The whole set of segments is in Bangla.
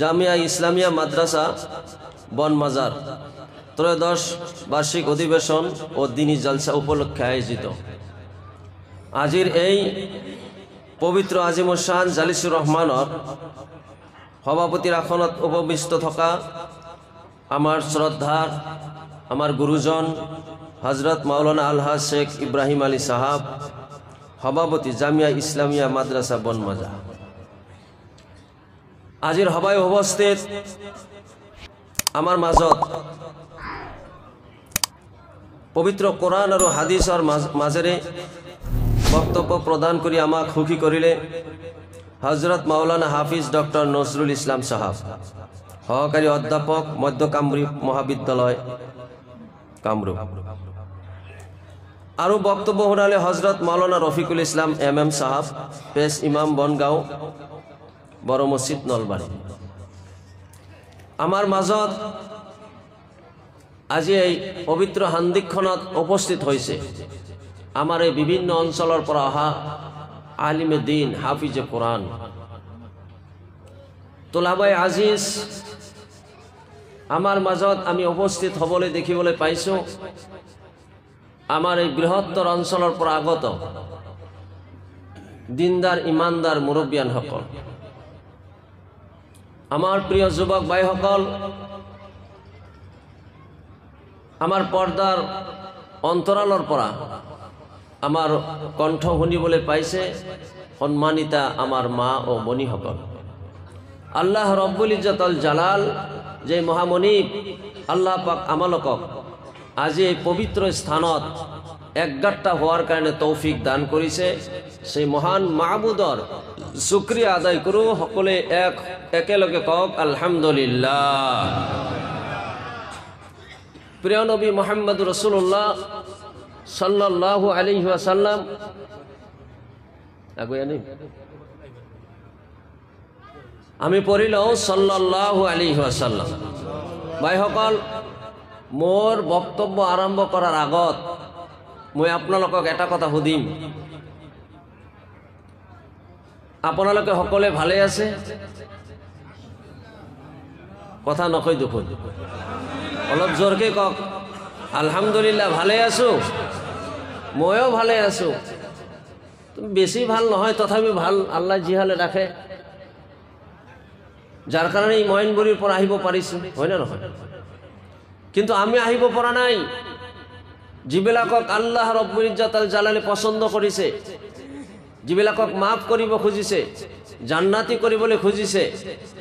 জামিয়া ইসলামিয়া মাদ্রাসা বনমাজার ত্রয়োদশ বার্ষিক অধিবেশন ও দিনী জলসা উপলক্ষে আয়োজিত আজির এই পবিত্র আজিমুশান জালিসুর রহমানৰ সভাপতিৰ আসনত উপবিষ্ট থকা আমাৰ শ্ৰদ্ধাৰ আমাৰ গুৰুজন হজরত মাওলানা আলহাজ শেখ ইব্রাহিম আলী সাহাব সভাপতি জামিয়া ইসলামিয়া মাদ্রাসা বনমাজার আজিৰ সভায় উপস্থিত আমাৰ মাজত পবিত্ৰ কোরআন আৰু হাদিসৰ মাজেৰে বক্তব্য প্ৰদান কৰি আমাক সুখী কৰিলে হজরত মাওলানা হাফিজ ডক্টর নজরুল ইসলাম সাহাব সহকারী অধ্যাপক মধ্য কামরূপ মহাবিদ্যালয় কামরূপ আৰু বক্তব্য শুনালে হজরত মাওলানা রফিকুল ইসলাম MM সাহাব পেশ ইমাম বনগাঁও বড় মসজিদ নলবাৰী আমাৰ মাজত আজি এই পবিত্ৰ হান্দিকখনত উপস্থিত হৈছে আমাৰ এই বিভিন্ন অঞ্চলৰ পৰা অহা আলিমে দিন হাফিজে কোরআন তোলাবাই আজিজ আমাৰ মাজত আমি উপস্থিত হবলৈ দেখিবলৈ পাইছো আমাৰ এই বৃহত্তৰ অঞ্চলৰ পৰা আগত দিনদার ইমানদার মুৰব্বিয়ান সকল আমাৰ প্ৰিয় যুৱক ভাইসকল আমাৰ পৰ্দাৰ অন্তৰালৰ পৰা আমাৰ কণ্ঠ শুনিবলৈ পাইছে সম্মানিতা আমাৰ মা ও মণিসকল আল্লাহ রব্বুল ইজ্জতুল জালাল যে মহামনিব আল্লাহ পাক আমালোকক আজি এই পবিত্র স্থানত একগাট্টা হওয়ার কারণে তৌফিক দান করেছে সেই মহান মাহবুদর শুকরিয়া আদায় করো সকলে একেলগে কক আলহামদুলিল্লাহ প্রিয় নবী মুহাম্মদ রাসূলুল্লাহ সাল্লাল্লাহু আলাইহি ওয়াসাল্লাম আমি পড়িলও সাল্লাল্লাহু আলাইহি ওয়াসাল্লাম ভাই সকল মোর বক্তব্য আরম্ভ করার আগত মই আপোনালোকক এটা কথা সুধিম আপোনালোকে সকলে ভালে আছে কথা নকই দেখুন অলপ জোরকে কক আলহামদুলিল্লাহ ভালে আছো ময়ও ভালে আছো তুমি বেশি ভাল নহয় তথাপি ভাল আল্লাহ জিহালে রাখে যার কারণে এই ময়নবুড়ির পর আহিব পাৰিছো হয় না নহয় কিন্তু আমি আহিব পৰা নাই যিবিলাকক আল্লাহ রব্বুল ইজ্জতুল জালালে পছন্দ কৰিছে যিবিলাকক মাফ কৰিব খুজিছে জান্নাতি কৰিবলৈ খুজিছে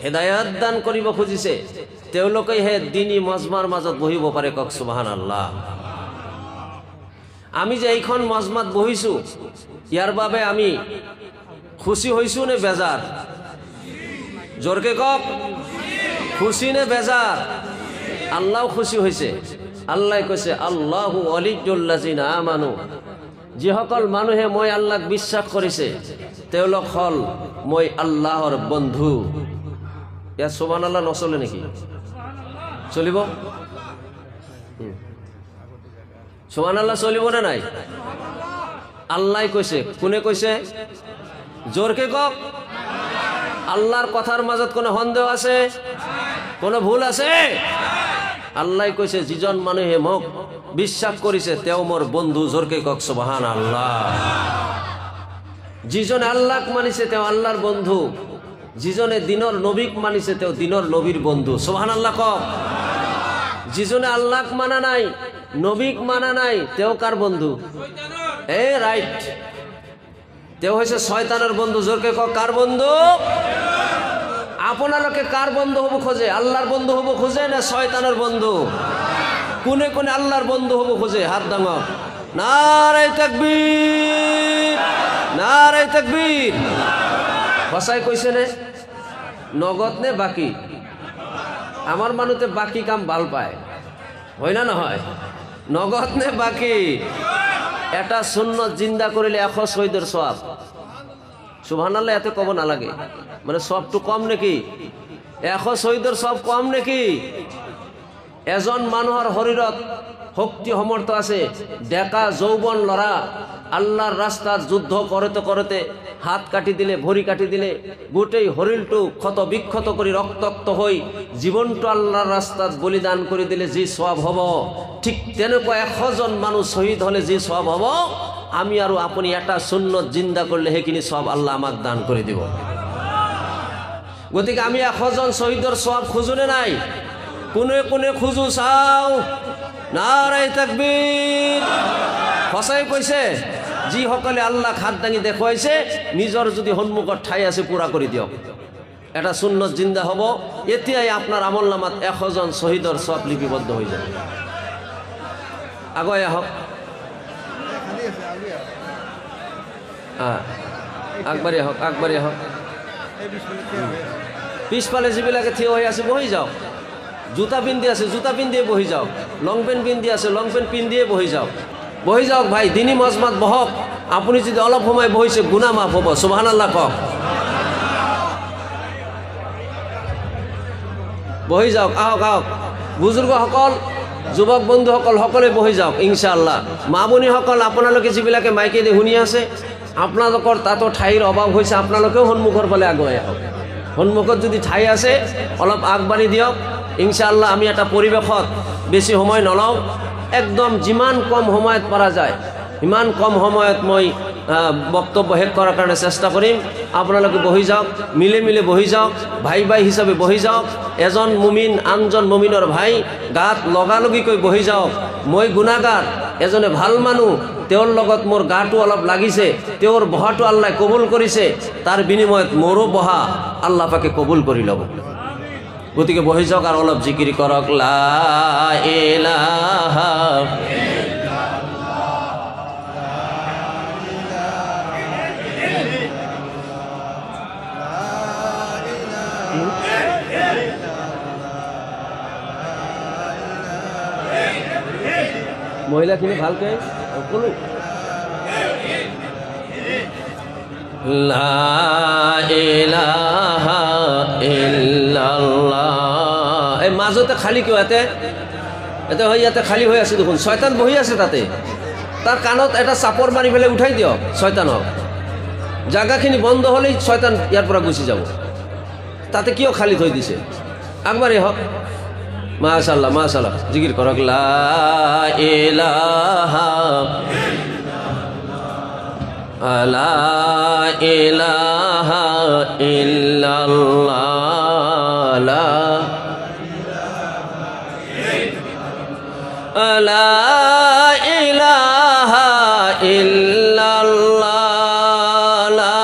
হেদায়াত দান কৰিব খুজিছে তেওঁলোকে হে দিনী মজমাৰ মাজত বহিব পাৰে কক সুবহানাল্লাহ আমি যে এইখন মজমাত বহিছো ইয়াৰ বাবে আমি খুশি হৈছো নে বেজাৰ জোরকে কক খুশি নে বেজাৰ আল্লাহ খুশি হৈছে আল্লাহ কৈছে আল্লাহু ওয়ালিয়ুল্লাযিনা আমানু যিসকল মানুহে মই আল্লাহক বিশ্বাস কৰিছে তেওঁলোক হল মই আল্লাহৰ বন্ধু ইয়া সুবহানাল্লাহ নচলে নেকি চলিব সুবহানাল্লাহ চলিব না নাই আল্লাহ কৈছে কোনে কৈছে জোরকে কক আল্লাহর কথার মাজত কোনো সন্দেহ আছে কোনো ভুল আছে আল্লাহ কৈছে যিজন মানুহে মোক বিশ্বাস কৰিছে তেও মোর বন্ধু জোরকে কক সুবহানাল্লাহ যিজনে আল্লাহক মানিছে তেও আল্লাহর বন্ধু যিজনে দিনৰ নবীক মানিছে তেও দিনৰ নবীর বন্ধু সুবহানাল্লাহ কক যিজনে আল্লাহক মানা নাই নবীক মানা নাই তেও কার বন্ধু এ রাইট তেও হইছে শয়তানের বন্ধু জোরকে কক কার বন্ধু আপোনালোকে কার বন্ধু হব খোঁজে আল্লাহর বন্ধু হব খোঁজে না শয়তানের বন্ধু কোনে কোনে আল্লাহর বন্ধু হব খোঁজে হাত দাঙাও নারে তাকবীর নারে তাকবীর ভাষায় কইছে নে নগদ নে বাকি আমার মানুতে বাকি কাম ভাল পায় হয় না নহয় নগদ নে বাকি এটা সুন্নত জিন্দা করিলে 100 শহীদের সওয়াব সুবহানাল্লাহ এত কব না লাগে মানে সবটু কম নাকি 100 শহীদের সব কম নাকি এজন মানুহৰ শৰীৰত শক্তি সমৰ্থ আছে ডেকা যৌবন লৰা আল্লাহর রাস্তার যুদ্ধ করতে করতে হাত কাটি দিলে ভরি কাটি দিলে গোটেই শরীরটো ক্ষত বিক্ষত করে রক্তাক্ত হই জীবনটো আল্লাহর রাস্তাত বলিদান করে দিলে যে সওয়াব হব ঠিক তেনেকুৱা 100 জন মানুষ শহীদ হলে যে সওয়াব হব আমি আর আপনি এটা সুন্নত জিন্দা করলে সেইখিনি সওয়াব আল্লাহ আমাক দান করে দিব। গতিকে আমি 100 জন শহীদর সওয়াব খুঁজুনে নাই, কোনে কোনে খুঁজু চাও? নারায়ে তাকবীর। সঁচাই কৈছে যিসকলে আল্লাহ হাত দাঙি দেখুৱাইছে নিজৰ যদি সন্মুখত ঠাই আছে পুৰা কৰি দিয়ক, এটা সুন্নত জিন্দা হ'ব। এতিয়াই আপনার আমল নামাত 100 জন শহীদর সওয়াব লিপিবদ্ধ হয়ে যাবে। আগুৱাই আহক, আগবাঢ়ি আহক, আগবাঢ়ি আহক। পিছফালে যিবিলাকে থিয় হৈ আছে বহি যাওক, জোতা পিন্ধি আছে জোতা পিন্ধিয়ে বহি যাওক, লং পেণ্ট পিন্ধি আছে লং পেণ্ট পিন্ধিয়ে বহি যাওক, বহি যাওক ভাই, দিনী মজমাত বহক। আপুনি যদি অলপ সময় বহিছে গুনাহ মাফ হ'ব। সুবহানাল্লাহ কওক। বহি যাওক, আহক আহক। বুজুৰ্গসকল, যুৱক বন্ধুসকল সকলোৱে বহি যাওক ইনশাআল্লাহ। মা ভনীসকল আপোনালোকে যিবিলাকে মাইকেদি শুনি আছে আপোনালোকৰ তাতো ঠাইৰ অভাৱ হৈছে, আপোনালোকেও সন্মুখৰ ফালে আগুৱাই আহক। সন্মুখত যদি ঠাই আছে অলপ আগবাঢ়ি দিয়ক ইনশাআল্লাহ। আমি এটা পৰিৱেশত বেছি সময় নলওঁ, একদম যিমান কম সময়ত পৰা যায় ইমান কম সময়ত মই বক্তব্য শেষ কৰাৰ কাৰণে চেষ্টা কৰিম। আপোনালোকে বহি যাওক, মিলে মিলে বহি যাওক, ভাই ভাই হিচাপে বহি যাওক। এজন মুমিন আনজন মুমিনৰ ভাই, গাত লগালগিকৈ বহি যাওক। মই গুণাগাৰ, এজনে ভাল মানুহ, তেওঁৰ লগত মোৰ গাটো অলপ লাগিছে, তেওঁৰ বহাটো আল্লাহ কবুল কৰিছে, তাৰ বিনিময়ত মোৰো বহা আল্লাহ পাকে কবুল কৰি ল'ব। গতিকে বহি যাওক আৰু অলপ জিকিৰ কৰক। লা ইলাহা মহিলাখিনি ভালকে কলো। লা ইলাহা ইল্লাল্লাহ। এই মাজতে খালী কিয়? ইয়াতে খালী হৈ আছে দেখোন, শয়তান বহি আছে তাতে। তাৰ কাণত এটা চাপৰ মাৰি পেলাই উঠাই দিয়ক শয়তানক। জাগাখিনি বন্ধ হ'লেই শয়তান ইয়াৰ পৰা গুচি যাব। তাতে কিয় খালী থৈ দিছে? আগবাঢ়ি হওক। মাশাআল্লাহ মাশাআল্লাহ, জিকিৰ কৰক। লা ইলাহা লা ইলাহা ইল্লাল্লাহ। লা ইলাহা ইল্লাল্লাহ। লা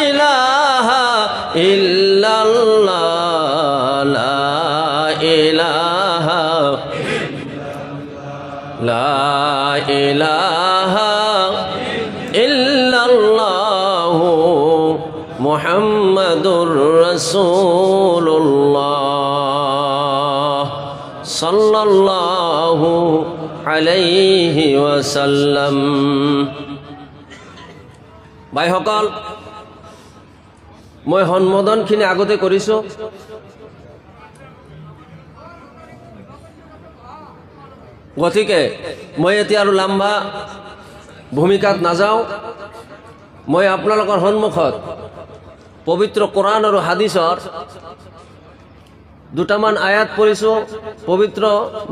ইলাহা ইল্লাল্লাহ। লা ইলাহা ইল্লাল্লাহু মুহাম্মাদুর রাসূলুল্লাহ সাল্লাল্লাহু আলাইহি ওয়াসাল্লাম। ভাইসকল, মই সম্বোধনখিনি আগতে কৰিছোঁ। গতিকে মই এতিয়া আৰু লম্বা ভূমিকাত নাযাওঁ। মই আপোনালোকৰ সন্মুখত পবিত্ৰ কোৰাণ আৰু হাদিছৰ দুটামান আয়াত পঢ়িছোঁ। পবিত্ৰ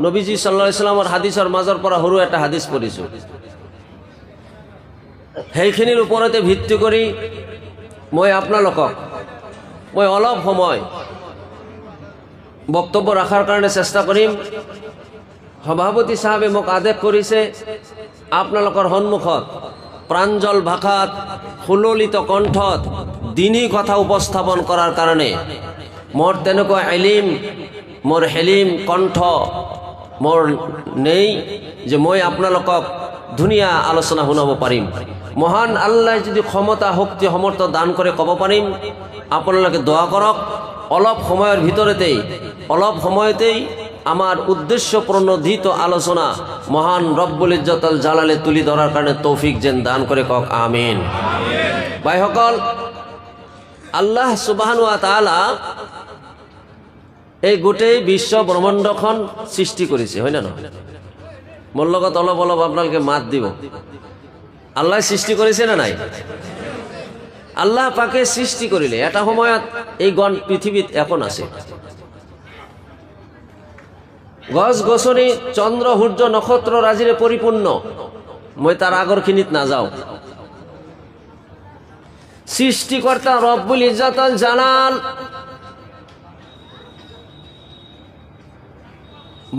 নবীজি সাল্লাল্লাহু আলাইহি ওয়াসাল্লামৰ হাদিছৰ মাজৰ পৰা সৰু এটা হাদিছ পঢ়িছোঁ। সেইখিনিৰ ওপৰতে ভিত্তি কৰি মই আপোনালোকক অলপ সময় বক্তব্য ৰখাৰ কাৰণে চেষ্টা কৰিম। সভাপতি সাহেবে মোক আদেশ কৰিছে আপোনালোকৰ সন্মুখত প্ৰাঞ্জল ভাষাত সুললিত কণ্ঠত দিনী কথা উপস্থাপন কৰাৰ কাৰণে। মোৰ তেনেকুৱা এলিম, মোৰ হেলিম কণ্ঠ মোৰ নেই যে মই আপোনালোকক ধুনীয়া আলোচনা শুনাব পাৰিম। মহান আল্লাহ যদি ক্ষমতা শক্তি সমৰ্থ দান কৰে ক'ব পাৰিম। আপোনালোকে দোৱা কৰক। অলপ সময়তেই আমার উদ্দেশ্য প্রণোদিত আলোচনা মহান রব্বুল ইজ্জতুল জালালে তুলি ধরার কারণে তৌফিক যেন দান করে কক আমিন। ভাইসকল, আল্লাহ সুবহানাহু ওয়া তাআলা এই গোটেই বিশ্ব ব্ৰহ্মাণ্ডখন সৃষ্টি কৰিছে, হয় না নহয়? মোৰ লগত অলপ অলপ আপোনালোকে মাত দিব। আল্লাহ সৃষ্টি করেছে না নাই? আল্লাহ পাকে সৃষ্টি করিলে এটা সময়ত এই গণ পৃথিবীত এখন আছে। গছ গছনি চন্দ্র সূর্য নক্ষত্র রাজিৰে পরিপূর্ণ। মই তার আগরখিনিত না যাও। সৃষ্টিকর্তা রব্বুল ইজ্জতুল জালাল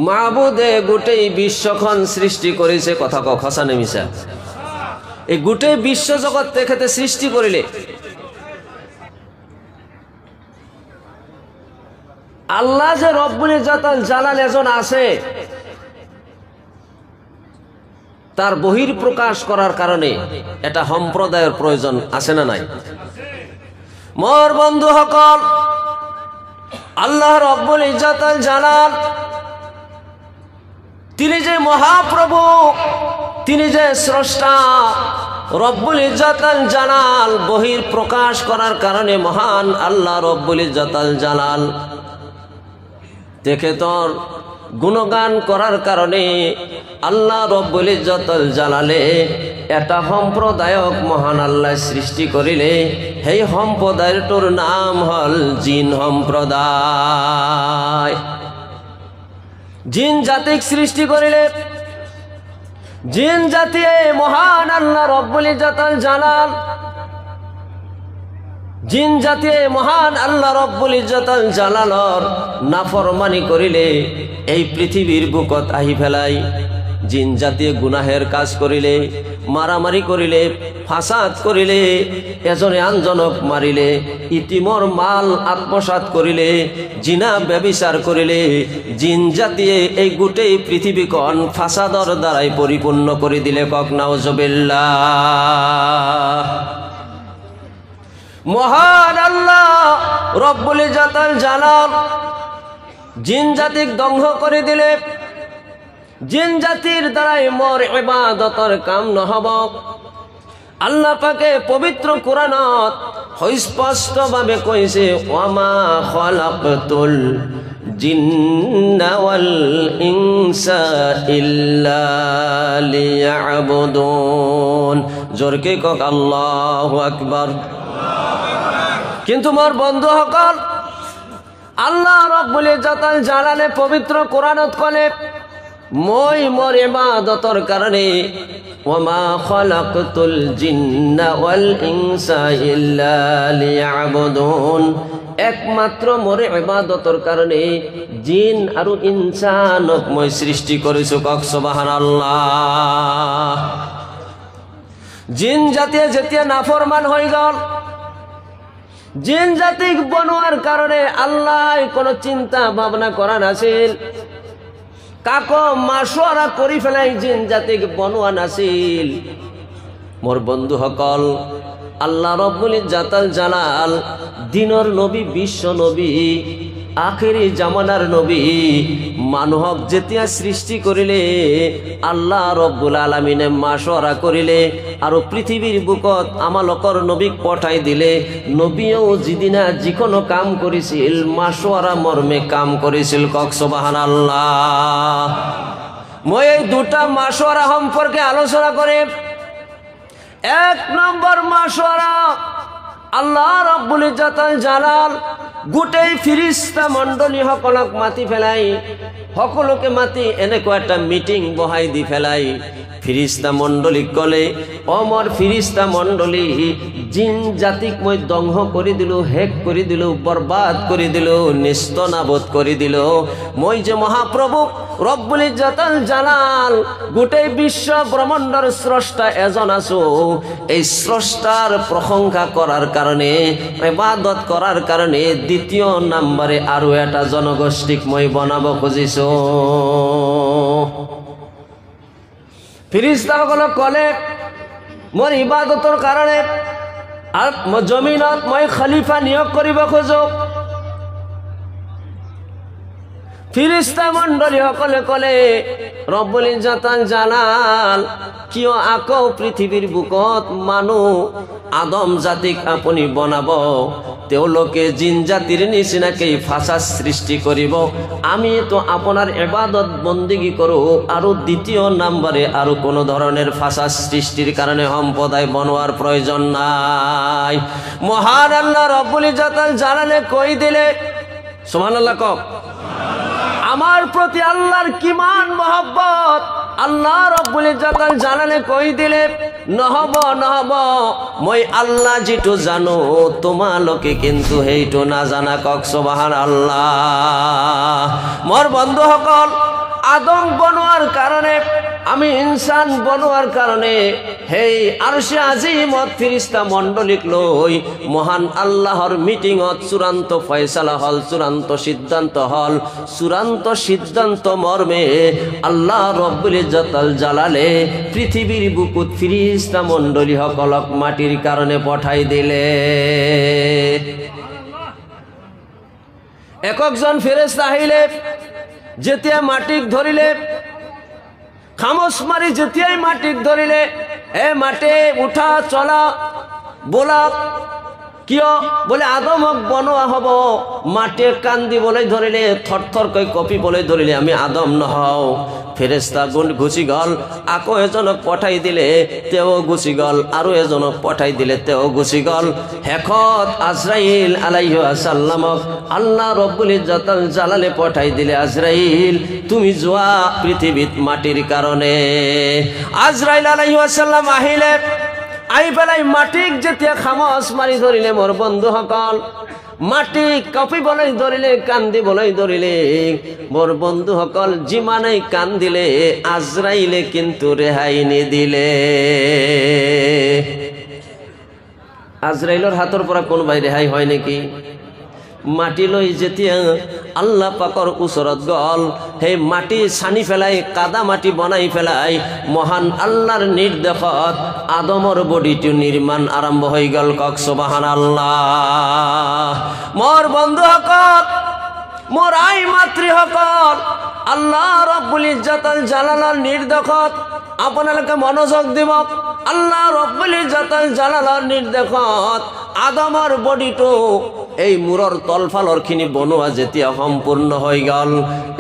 মাবুদে গোটেই বিশ্বখন সৃষ্টি করেছে। কথা কক হসা নে মিছা? এই গোটেই বিশ্ব জগৎ তেখেতে সৃষ্টি করিলে আল্লাহ যে রব্বুল ইজ্জতুল জালাল এজন আছে তার বহির প্রকাশ করার কারণে এটা সম্প্রদায়ের প্রয়োজন আছে না নাই? মোর বন্ধু সকল, আল্লাহ রব্বুল ইজ্জতুল জালাল তিনি যে মহাপ্রভু, তিনি যে স্রষ্টা, রব্বুল ইজ্জতুল জালাল বহির প্রকাশ করার কারণে মহান আল্লাহ রব্বুল ইজ্জতুল জালাল তেখেতর গুণগান করার কারণে আল্লাহ রব্বুল ইজ্জতুল জালালে এটা সম্প্রদায়ক মহান আল্লাহ সৃষ্টি করিলে সেই সম্প্রদায়টোর নাম হল জিন সম্প্রদায়। জিন জাতিক সৃষ্টি করিলে জিন জাতি মহান আল্লাহ রব্বুল ইজ্জতুল জালাল জিন জাতি মহান আল্লাহ রব্বুল ইজ্জতুল জালালর নাফরমানি করিলে এই পৃথিবীর বুকত আহি ফেলাই। জিন জাতীয় গুনাহের কাজ করিলে, মারামারি করিলে, ফাসাদ করিলে, এজনে আনজনক মারিলে, ইতিমর মাল আত্মসাৎ করিলে, জিনা ব্যভিচার করিলে, জিন জাতীয় এই গোটেই পৃথিবীখন ফাসাদর দ্বারাই পরিপূর্ণ করে দিলে। কক নাউজুবিল্লাহ। মহান আল্লাহ রব্বুল ইজ্জতুল জালাল জিন জাতিক ধ্বংস করে দিলে জিন জাতির দ্বারাই মোর ইবাদতর কাম নহব। আল্লাহ পাকে পবিত্র কোরআনত স্পষ্ট ভাবে কইছে, ওয়ামা খালাকতুল জিন্না ওয়াল ইনসা ইল্লা লিয়াবুদুন। জোরকে কক আল্লাহু আকবার। কিন্তু মোর বন্ধু সকল, আল্লাহ রব্বুল ইজ্জতুল জালালে পবিত্র কোরআনত কলে মই মোর ইবাদতর কারণে ওয়ামা খালাকতুল জিন্না ওয়াল ইনসা ইল্লা লিয়াবুদুন, একমাত্র মোর ইবাদতর কারণে জিন আর ইনসানক মই সৃষ্টি করেছো। কক সুবহানাল্লাহ। জিন জাতি যেতিয়া নাফরমান হয়ে গেল, জিন জাতিক বনোয়ার কারণে আল্লাহ কোনো চিন্তা ভাবনা করা নাছিল, কাকো মাশওয়ারা করি ফেলাই জিন জাতিক বনোয়া নাছিল। মোর বন্ধু সকল, আল্লাহ রব্বুল ইজ্জতুল জালাল দিনর নবী, বিশ্ব নবী, আখেরি জামানার নবী মানুহক যেতিয়া সৃষ্টি করিলে আল্লাহ রব্বুল আলামিনে মাশওয়ারা করিলে আৰু পৃথিবীর বুকত আমালকর নবীক পঠাই দিলে। নবীও যিদিনা যিকোনো কাম করিছিল মাশওয়ারা মর্মে কাম করিছিল। কক সুবহানাল্লাহ। মই এই দুটা মাশওয়ারা সম্পর্কে আলোচনা করে। এক নম্বর মাশওয়ারা, আল্লাহ রব্বুল ইজ্জতুল জালাল গোটেই ফিরিস্তা মণ্ডলী সকলক মাতি ফেলাই, সকলোকে মাতি এনেকুৱা একটা মিটিং বহাই দি ফেলাই। ফিরিস্তা মণ্ডলীক কলে, অমর ফিরিস্তা মণ্ডলী, জিন জাতিক মই ধ্বংস করে দিল, হেক করে দিল, বরবাদ করে দিল, নিস্তনাবোধ করে দিল। মই যে মহাপ্রভু রব্বুল ইজ্জতুল জালাল গোটেই বিশ্ব ব্রহ্মাণ্ডর স্রষ্টা এজন আছো, এই স্রষ্টার প্রশংসা করার কারণে, ইবাদত করার কারণে দ্বিতীয় নম্বরে আরো এটা জনগোষ্ঠীক মই বনাব খুঁজিছো। ফিরিস্তাসকলক কলে, মোর ইবাদতৰ কারণে আর জমিনত মই খলিফা নিয়োগ কৰিব খোজো। ফিরিস্তা মণ্ডলী সকলে কলে, রব্বুল ইজ্জতুল জালাল কিয় আকৌ পৃথিবীর বুকত মানুহ আদম জাতিক আপুনি বনাব? তেওলোকে জিন জাতির নিচিনাকেই ফাসাদ সৃষ্টি করিব। আমি তো আপনার ইবাদত বন্দিগি করো, আরো দ্বিতীয় নাম্বারে আরো কোনো ধরনের ফাসাদ সৃষ্টির কারণে সম্প্রদায় বনোয়ার প্রয়োজন নাই। মহান আল্লাহ রব্বুল ইজ্জত জালালে কই দিলে, সুবহানাল্লাহ কও, আমার প্রতি আল্লাহর কিমান মহব্বত আল্লাহ রব্বুল ইজ্জত জালালে কই দিলে, নহব নহব মই আল্লাহ যেটো জানো তোমালোকে কিন্তু সেইটো না জানা। কক সুবহানাল্লাহ। মোর বন্ধুসকল, আদম বনোয়ার কারণে, আমি ইনসান বনোয়ার কারণে হেই আরশে আজিমত ফেরেশতা মণ্ডলীক লই মহান আল্লাহর মিটিংত চূড়ান্ত ফয়সালা হল, চূড়ান্ত সিদ্ধান্ত হল। চূড়ান্ত সিদ্ধান্ত মর্মে আল্লাহ রব্বুল ইজ্জত জালালে পৃথিবীর বুকুত ফেরেশতা মণ্ডলী সকলক মাটির কারণে পঠাই দিলে। একজন ফেরেশতা আহিলে যেতিয়া মাটিক ধরিলে, খামোশ মারি যেতিয়াই মাটিক ধরিলে, এ মাটি উঠা চলা বলা, কিয় বলে আদমক বনোয়া হব। মাটিয়ে কান দিবলৈ ধরিলে, থরথর কৈ কঁপিবলৈ ধরিলে, আমি আদম নহও। ফেরেশতা গুণ গুচি গল, আকৌ এজনক পঠাই দিলে, তেও গুচি গল, আৰু এজনক পঠাই দিলে, তেও গুচি গল। শেষত আজরাইল আলাইহিস সালামক আল্লাহ রব্বুল ইজ্জত জালালে পঠাই দিলে, আজরাইল তুমি যোৱা পৃথিবীত মাটির কারণে। আজরাইল আলাইহিস সালাম আহিলে, আই পেলাই মাটিক যেতিয়া খামোশ মারি ধরিলে, মোর বন্ধুসকল মাটি কঁপিবলৈ ধরিলে, কান্দিবলৈ ধরিলে। মোর বন্ধুসকল যিমানেই কান্দিলে আজরাইলে কিন্তু রেহাই নিদিলে। আজরাইলৰ হাতৰ পৰা কোনোবাই ৰেহাই হয় নেকি? মাটি লৈ যেতিয়া আল্লাহ পাকৰ ওচৰত গল, সেই মাটি ছানি পেলাই কাদা মাটি বনাই পেলাই মহান আল্লাহর নির্দেশত আদমৰ বডিটো নির্মাণ আরম্ভ হয়ে গল। কক সুবহানাল্লাহ। মোর বন্ধুসকল, মোর আই মাতৃসকল, আল্লাহ রব্বুল ইজ্জত জালালৰ নির্দেশত আপোনালোকে মনোযোগ দিব। আল্লাহ রব্বুল ইজ্জত জালালৰ নির্দেশত আদমৰ বডিটো এই মূৰৰ তলফালৰ খিনি বনোৱা যেতিয়া সম্পূৰ্ণ হৈ গল,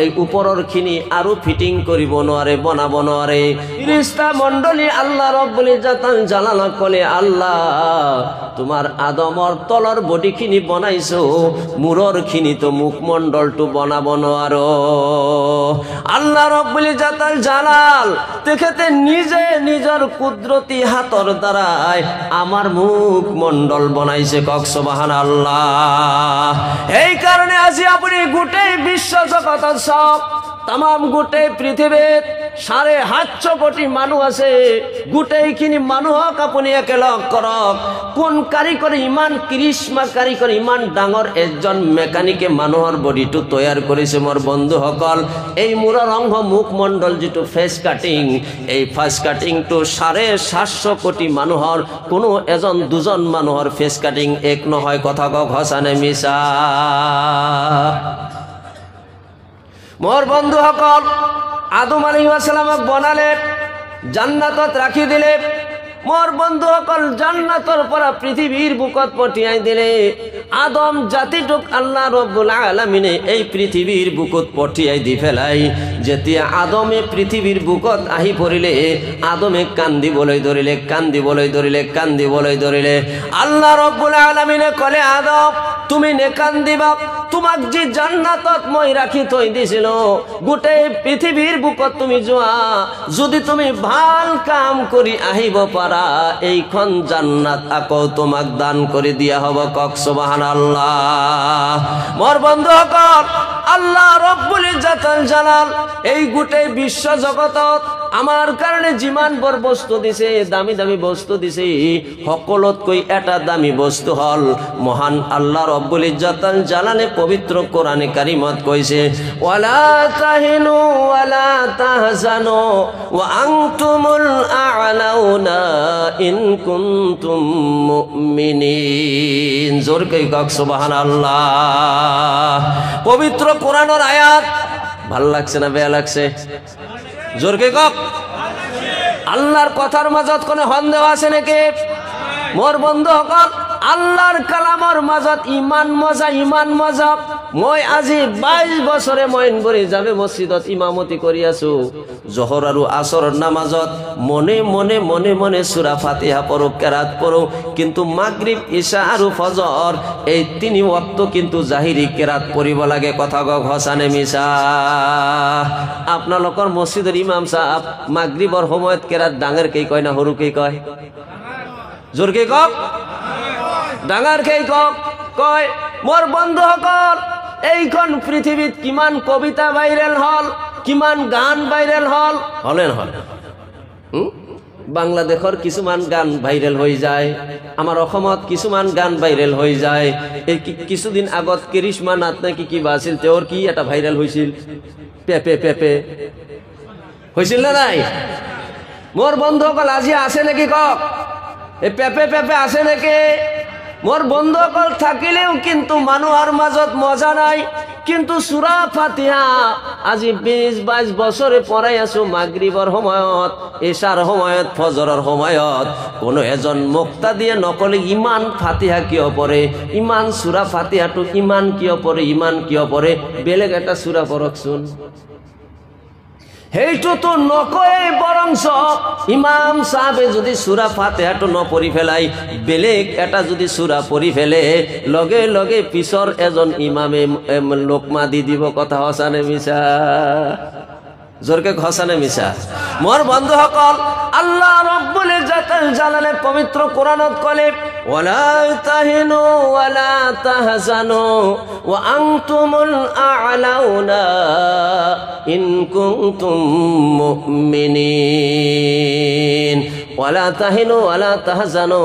এই ওপৰৰ খিনি আৰু ফিটিং কৰিব নোৱাৰে, বনাব নোৱাৰে। ফেরেশতা মণ্ডলী আল্লাহ রব্বুল ইজ্জত জালালক কলে, আল্লাহ তোমার আদমৰ তলৰ বডি খিনি বনাইছো, মূৰৰ খিনি তো মুখমণ্ডলটো বনাব নোৱাৰো। আল্লাহ রব্বুল ইজ্জত জালাল তেখেতে নিজে নিজৰ কুদরতি হাতৰ দ্বাৰাই আমার মুখমণ্ডল বনাইছে। কক সুবহানাল্লাহ। এই কারণে আজি আপনি গোটেই বিশ্ব জগতত সব তাম গোটেই পৃথিবীত ৭৫০ কোটি মানুহ আছে। গোটেইখিনি মানুহক আপুনি একেলগ কৰক। কোন কাৰিকৰে ইমান কৃষ্মা কাৰিকৰ ইমান ডাঙৰ এজন মেকানিকে মানুহৰ বডিটো তৈয়াৰ কৰিছে। মোৰ বন্ধুসকল, এই মূৰৰ অংশ মুখমণ্ডল যিটো ফেচ কাটিং, এই ফেচ কাটিংটো ৭৫০ কোটি মানুহৰ কোনো এজন দুজন মানুহৰ ফেচ কাটিং এক নহয়। কথা কক হসানে মিছা? মোর বন্ধুসকল, আদম আলাইহিস সালামক বনালে, জান্নাতত রাখি দিলে। মোর বন্ধুসকল, জান্নাতর পৰা পৃথিবীর বুকত পঠিয়াই দিলে। আদম জাতিটোক আল্লাহ রব্বুল আলামিনে এই পৃথিবীর বুকত পঠিয়াই দি ফেলাই যেতিয়া আদমে পৃথিবীর বুকত আহি পড়িলে, আদমে কান্দিবলৈ ধরিলে, কান্দিবলৈ ধরিলে, কান্দিবলৈ ধরিলে। আল্লাহ রব্বুল আলামিনে কলে, আদম তুমি নেকান্দিবা, তোমাক যে জান্নাতত মই রাখি থৈ দিছিল, গোটেই পৃথিবীর বুকত তুমি যোৱা, যদি তুমি ভাল কাম কৰি আহিব পাৰা, এইখন জান্নাত আকৌ তোমাক দান কৰি দিয়া হ'ব। কক সুবহানাল্লাহ। মোর বন্ধুসকল, আল্লাহ রব্বুল ইজ্জত জালাল এই গোটেই বিশ্ব জগতত আমার কারণে যিমান বৰ বস্তু দিছে, দামি দামি বস্তু দিছে, সকলোতকৈ এটা দামি বস্তু হল মহান আল্লাহ রব্বুল ইজ্জত জালালে পবিত্র কোরআনে কারিমত কইছে, ওয়ালা তাহিনু ওয়ালা তাহজানু ওয়া আনতুমুল আ'লাউনা ইন কুনতুম মুমিনিন। জোর কই কক সুবহানাল্লাহ। পবিত্র কোরআনের আয়াত ভাল লাগছে না বেয়া লাগছে? জোর কে কক। আল্লাহর কথার মাঝত কোনো সন্দেহ আছে নাকি? মোর বন্ধু সকল আল্লাহর কালামর মাজত ইমান মজা মই আজি 22 বছৰে মইনবুৰি যাবে মসজিদত ইমামতি কৰি আছো জোহৰ আৰু আসৰৰ নামাজত মনে সূরা ফাতিহা পড়ো কেরাত পড়ো কিন্তু মাগরিব ইশা আৰু ফজর এই 3 ওয়াক্ত কিন্তু জাহিরি কেরাত পড়িব লাগে কথা গ ঘসানে মিছা আপোনালোকৰ মসজিদৰ ইমাম সাহেব মাগরিবৰ সময়ত কেরাত ডাঙৰ কেই কয় না সৰু কেই কয় জোৰকে কক ডাঙৰ কেই কয় মোর বন্ধু সকল এইখন পৃথিবীত কিমান কবিতা ভাইরাল হল কিমান গান ভাইরাল হলেন বাংলাদেশৰ কিছুমান গান ভাইরাল হৈ যায় আমাৰ অসমত কিছুমান গান ভাইরাল হৈ যায় এই কিছুদিন আগত কৃষ্ণা নাথ নাকি কিবা আছিল তেওঁৰ কি এটা ভাইরাল হৈছিল পেপে হৈছিল না নাই মোর বন্ধুসকল আজি আছে নাকি কক এই পেপে আছে নাকি মোর বন্ধুসকল থাকিলেও কিন্তু মানুহৰ মাজত মজা নাই কিন্তু সূরা ফাতিহা আজি 20-22 বছৰে পঢ়াই আছো মাগরিবৰ সময়ত ইশাৰ সময়ত ফজৰৰ সময়ত কোনো এজন মুক্তাদিয়ে নকলে ইমান ফাতিহা কিয় পঢ়ে ইমান সূরা ফাতিহাটো ইমান কিয় পঢ়ে বেলেগ এটা সূরা পঢ়কচোন হেইটো তো নকয়ে বরংস ইমাম সাহেবে যদি সূরা ফাতিহাটো নপঢ়ি ফেলাই বেলেগ এটা যদি সূরা পঢ়ি ফেলে লগে পিছৰ এজন ইমামে লোকমা দি দিব কথা হসানে মিছা জোরকে ঘসানে মিছা মোর বন্ধুসকল আল্লাহ রব্বুল জালালে পবিত্র কোরআনত কলে ওয়ালা তাহিনু ওয়ালা তাহজানু ওয়া আনতুমুল আ'লাউনা ইন কুনতুম মুমিনিন ওয়ালা তাহিনু ওয়ালা তাহজানু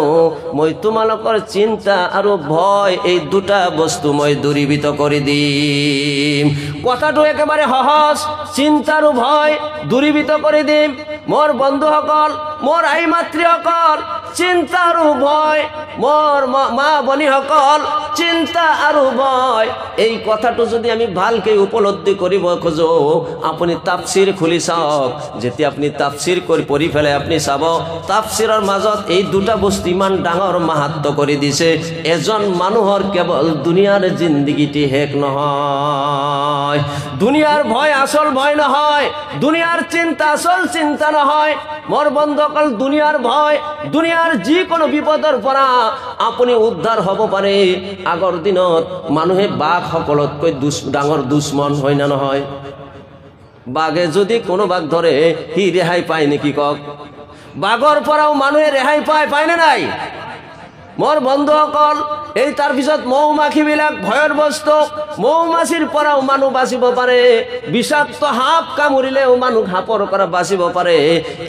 মই তোমালোকৰ চিন্তা আৰু ভয় এই দুটা বস্তু মই দূরীভূত কৰি দিম কথাটো একেবারে সহজ চিন্তাৰ ভয় দূরীভূত কৰি দিম মোর বন্ধুসকল মোর আই মাতৃসকল চিন্তা আৰু ভয় মোর মা বনিসকল চিন্তা আৰু ভয় এই কথাটো যদি আমি ভালকৈ উপলব্ধি কৰিব খোজো আপুনি তাফসীৰ খুলি চাওক যেতিয়া আপুনি তাফসীৰ কৰি পঢ়ি ফেলে আপুনি চাব তাফসীৰৰ মাজত এই দুটা বস্তু ইমান ডাঙৰ মাহাত্ম্য কৰি দিছে এজন মানুহৰ কেৱল দুনিয়াৰ জিন্দগীটি শেষ নহয় দুনিয়াৰ ভয় আসল ভয় নহয় দুনিয়াৰ চিন্তা আসল চিন্তা নহয় মোর বন্ধুসকল দুনিয়ার ভয় দুনিয়ার যিকোনো বিপদৰ পৰা আপুনি উদ্ধাৰ হ'ব পাৰে আগৰ দিনত মানুহে বাঘ সকলতকৈ ডাঙৰ দুশ্মন হয় না নহয় বাঘে যদি কোনো বাঘ ধৰে হি ৰেহাই পায় নেকি কক বাঘৰ পৰাও মানুহে ৰেহাই পায় না নাই মোর বন্ধুসকল এই তার পিছত মৌমাখি বিলাক ভয়ৰ বস্তু মৌমাছিৰ পৰাও মানুহ বাচিব পাৰে বিষাক্ত সাপ কামুৰিলেও মানুহ সাপৰ পৰা বাচিব পাৰে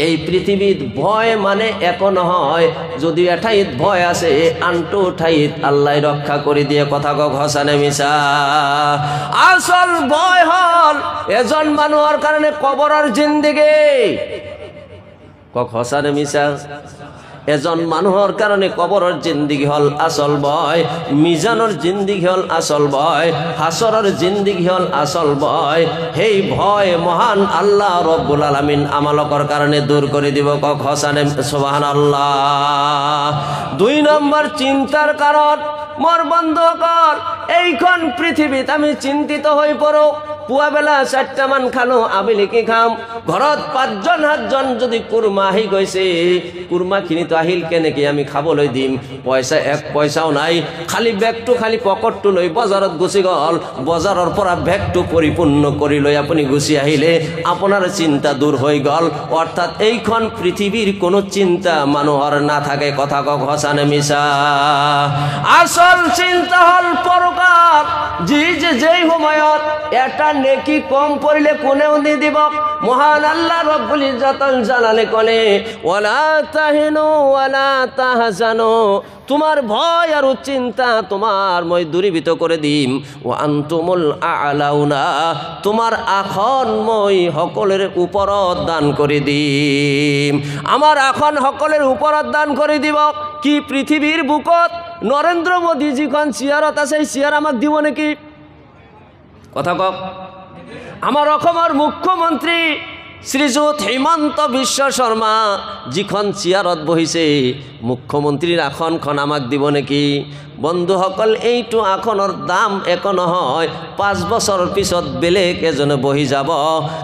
এই পৃথিৱীত ভয় মানে একো নহয় যদি এঠাইত ভয় আছে আনটো ঠাইত আল্লাহ ৰক্ষা কৰি দিয়ে কথা কক হসানে মিছা আসল ভয় হল এজন মানুহৰ কাৰণে কবৰৰ জিন্দেগী কক হসানে মিছা এজন মানুহৰ কাৰণে কবৰৰ জিন্দেগী হল আসল ভয় মিজানৰ জিন্দেগী হল আসল ভয় হাসৰৰ জিন্দেগী হল আসল ভয় হেই ভয় মহান আল্লাহ রব্বুল আলামিন আমালকৰ কাৰণে দূৰ কৰি দিব কক হসানে সুবহানাল্লাহ 2 নম্বৰ চিন্তাৰ কাৰণ মোর বন্ধুসকল এইখন পৃথিৱীত আমি চিন্তিত হৈ পৰো পুৱা বেলা 4টা মান খালো আবেলিকে খাম ঘৰত 5জন 7জন যদি কুরমা আহি গৈছে কুরমাখিনি তো আহিল কেনেকে আমি খাবলৈ দিম পয়সা এক পয়সাও নাই খালি ব্যাগটো খালি পকেটটো লৈ বজাৰত গুচি গল বজাৰৰ পৰা ব্যাগটো পৰিপূৰ্ণ কৰি লৈ আপুনি গুচি আহিলে আপোনাৰ চিন্তা দূৰ হৈ গল অৰ্থাৎ এইখন পৃথিৱীৰ কোনো চিন্তা মানুহৰ নাথাকে কথা কক হসানে মিছা আসল চিন্তা হল পরকাল যেই সময়ত এটা নেকি কম পড়লে কোনেও দি দিব মহান আল্লাহ রব্বুল ইজ্জত জালালে কলে ওয়ালা তাহিনু ওয়ালা তাহজানু তোমার ভয় আর চিন্তা তোমার মই দূরীভূত করে দিম ও আনতুমুল আ'লাউনা তোমার আসন মই সকলের উপৰত দান করে দিম আমার আসন সকলের উপৰত দান করে দিব কি পৃথিবীর বুকত নরেন্দ্র মোদী যিখন চেয়ারত আছে সেই চেয়ার আমাক দিব নাকি কথা কক আমার অসমৰ মুখ্যমন্ত্রী শ্ৰীযুত হিমন্ত বিশ্ব শৰ্মা যিখন চেয়াৰত বহিছে মুখ্যমন্ত্ৰীৰ আসনখন আমাক দিব নেকি? বন্ধুসকল, এইটো আসনৰ দাম একো নহয়। 5 বছৰৰ পিছত বেলেগ এজনে বহি যাব।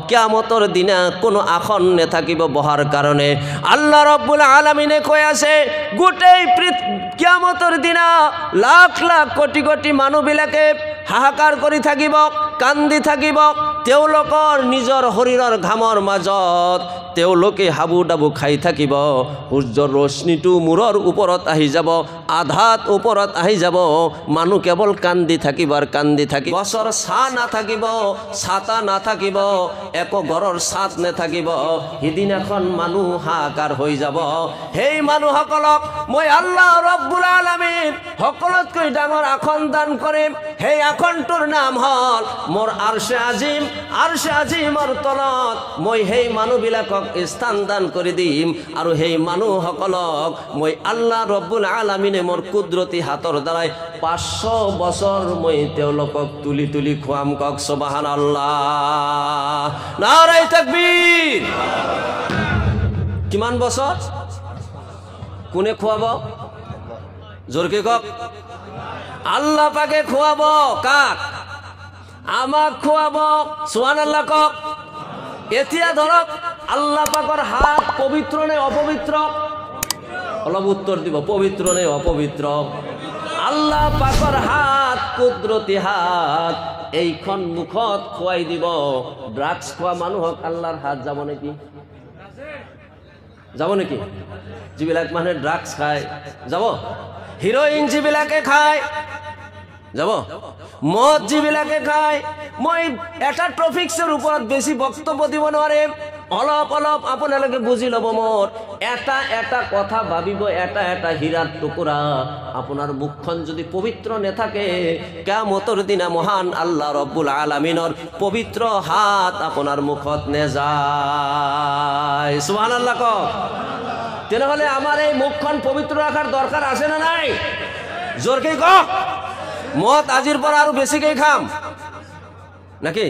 কিয়ামতৰ দিনা কোনো আসন নাথাকিব বহাৰ কাৰণে। আল্লাহ ৰব্বুল আলামিনে কৈ আছে, গোটেই কিয়ামতৰ দিনা লাখ লাখ কোটি কোটি মানুহবিলাকে হাহাকাৰ কৰি থাকিব, কান্দি থাকিব। তেওঁলোকৰ নিজৰ শৰীৰৰ ঘামৰ মাজত তেওঁলোকে হাবু ডাবু খাই থাকিব। সূৰ্যৰ ৰশ্মিটো মূৰৰ ওপৰত আহি যাব, আধাত ওপৰত আহি যাব। মানুহ কেৱল কান্দি থাকিব আৰু কান্দি থাকিব। গছৰ ছাঁ নাথাকিব, ছাতা নাথাকিব, একো ঘৰৰ ছাদ নাথাকিব। সিদিনাখন মানুহ হাহাকাৰ হৈ যাব। সেই মানুহসকলক মই আল্লাহ ৰব্বুল আলামিন সকলোতকৈ ডাঙৰ আসন দান কৰিম। সেই আসনটোৰ নাম হ'ল মোৰ আৰশে আজিম। আৰশে আজিমৰ তলত মই সেই মানুহবিলাকক স্থান দান কৰি দিম আৰু সেই মানুহসকলক মই আল্লাহ ৰব্বুল আলামিনে মোৰ কুদৰতী হাতৰ দ্বাৰাই 500 বছৰ মই তেওঁলোকক তুলি তুলি খুৱাম। কওক সুবহানাল্লাহ, নাৰে তাকবীৰ। কিমান বছৰ? কোনে খুৱাব? জোৰকে কওক। আল্লাহ পাকে খুৱাব। কাক? আমাক খুৱাব। সুবহানাল্লাহ কওক। এতিয়া ধৰক আল্লাহ পাকৰ হাত পবিত্ৰ নে অপবিত্ৰ? অলপ উত্তৰ দিব, পবিত্ৰ নে অপবিত্ৰ? আল্লাহ পাকৰ হাত কুদৰতী হাত। এইখন মুখত খুৱাই দিব। ড্ৰাগছ খোৱা মানুহক আল্লাহৰ হাত যাব নেকি? যাব নেকি? যিবিলাক মানুহে ড্ৰাগছ খায় যাব? হিৰোইন যিবিলাকে খায় যাব? মদ যিবিলাকে খায়, মই এটা টপিক্সৰ ওপৰত বেছি বক্তব্য দিব নোৱাৰিম। অলপ অলপ আপোনালোকে বুজি ল'ব। মোৰ এটা এটা কথা ভাবিব, এটা এটা হীৰাৰ টুকুৰা। আপোনাৰ মুখখন যদি পবিত্ৰ নাথাকে, কিয়ামতৰ দিনা মহান আল্লাহ ৰব্বুল আলামিনৰ পবিত্ৰ হাত আপোনাৰ মুখত নেযায়। সুবহানাল্লাহ কওক। তেনেহ'লে আমাৰ এই মুখখন পবিত্ৰ ৰাখাৰ দৰকাৰ আছে না নাই? জোৰকে কওক। মদ আজিৰ পৰা আৰু বেছিকৈ খাম নাকি?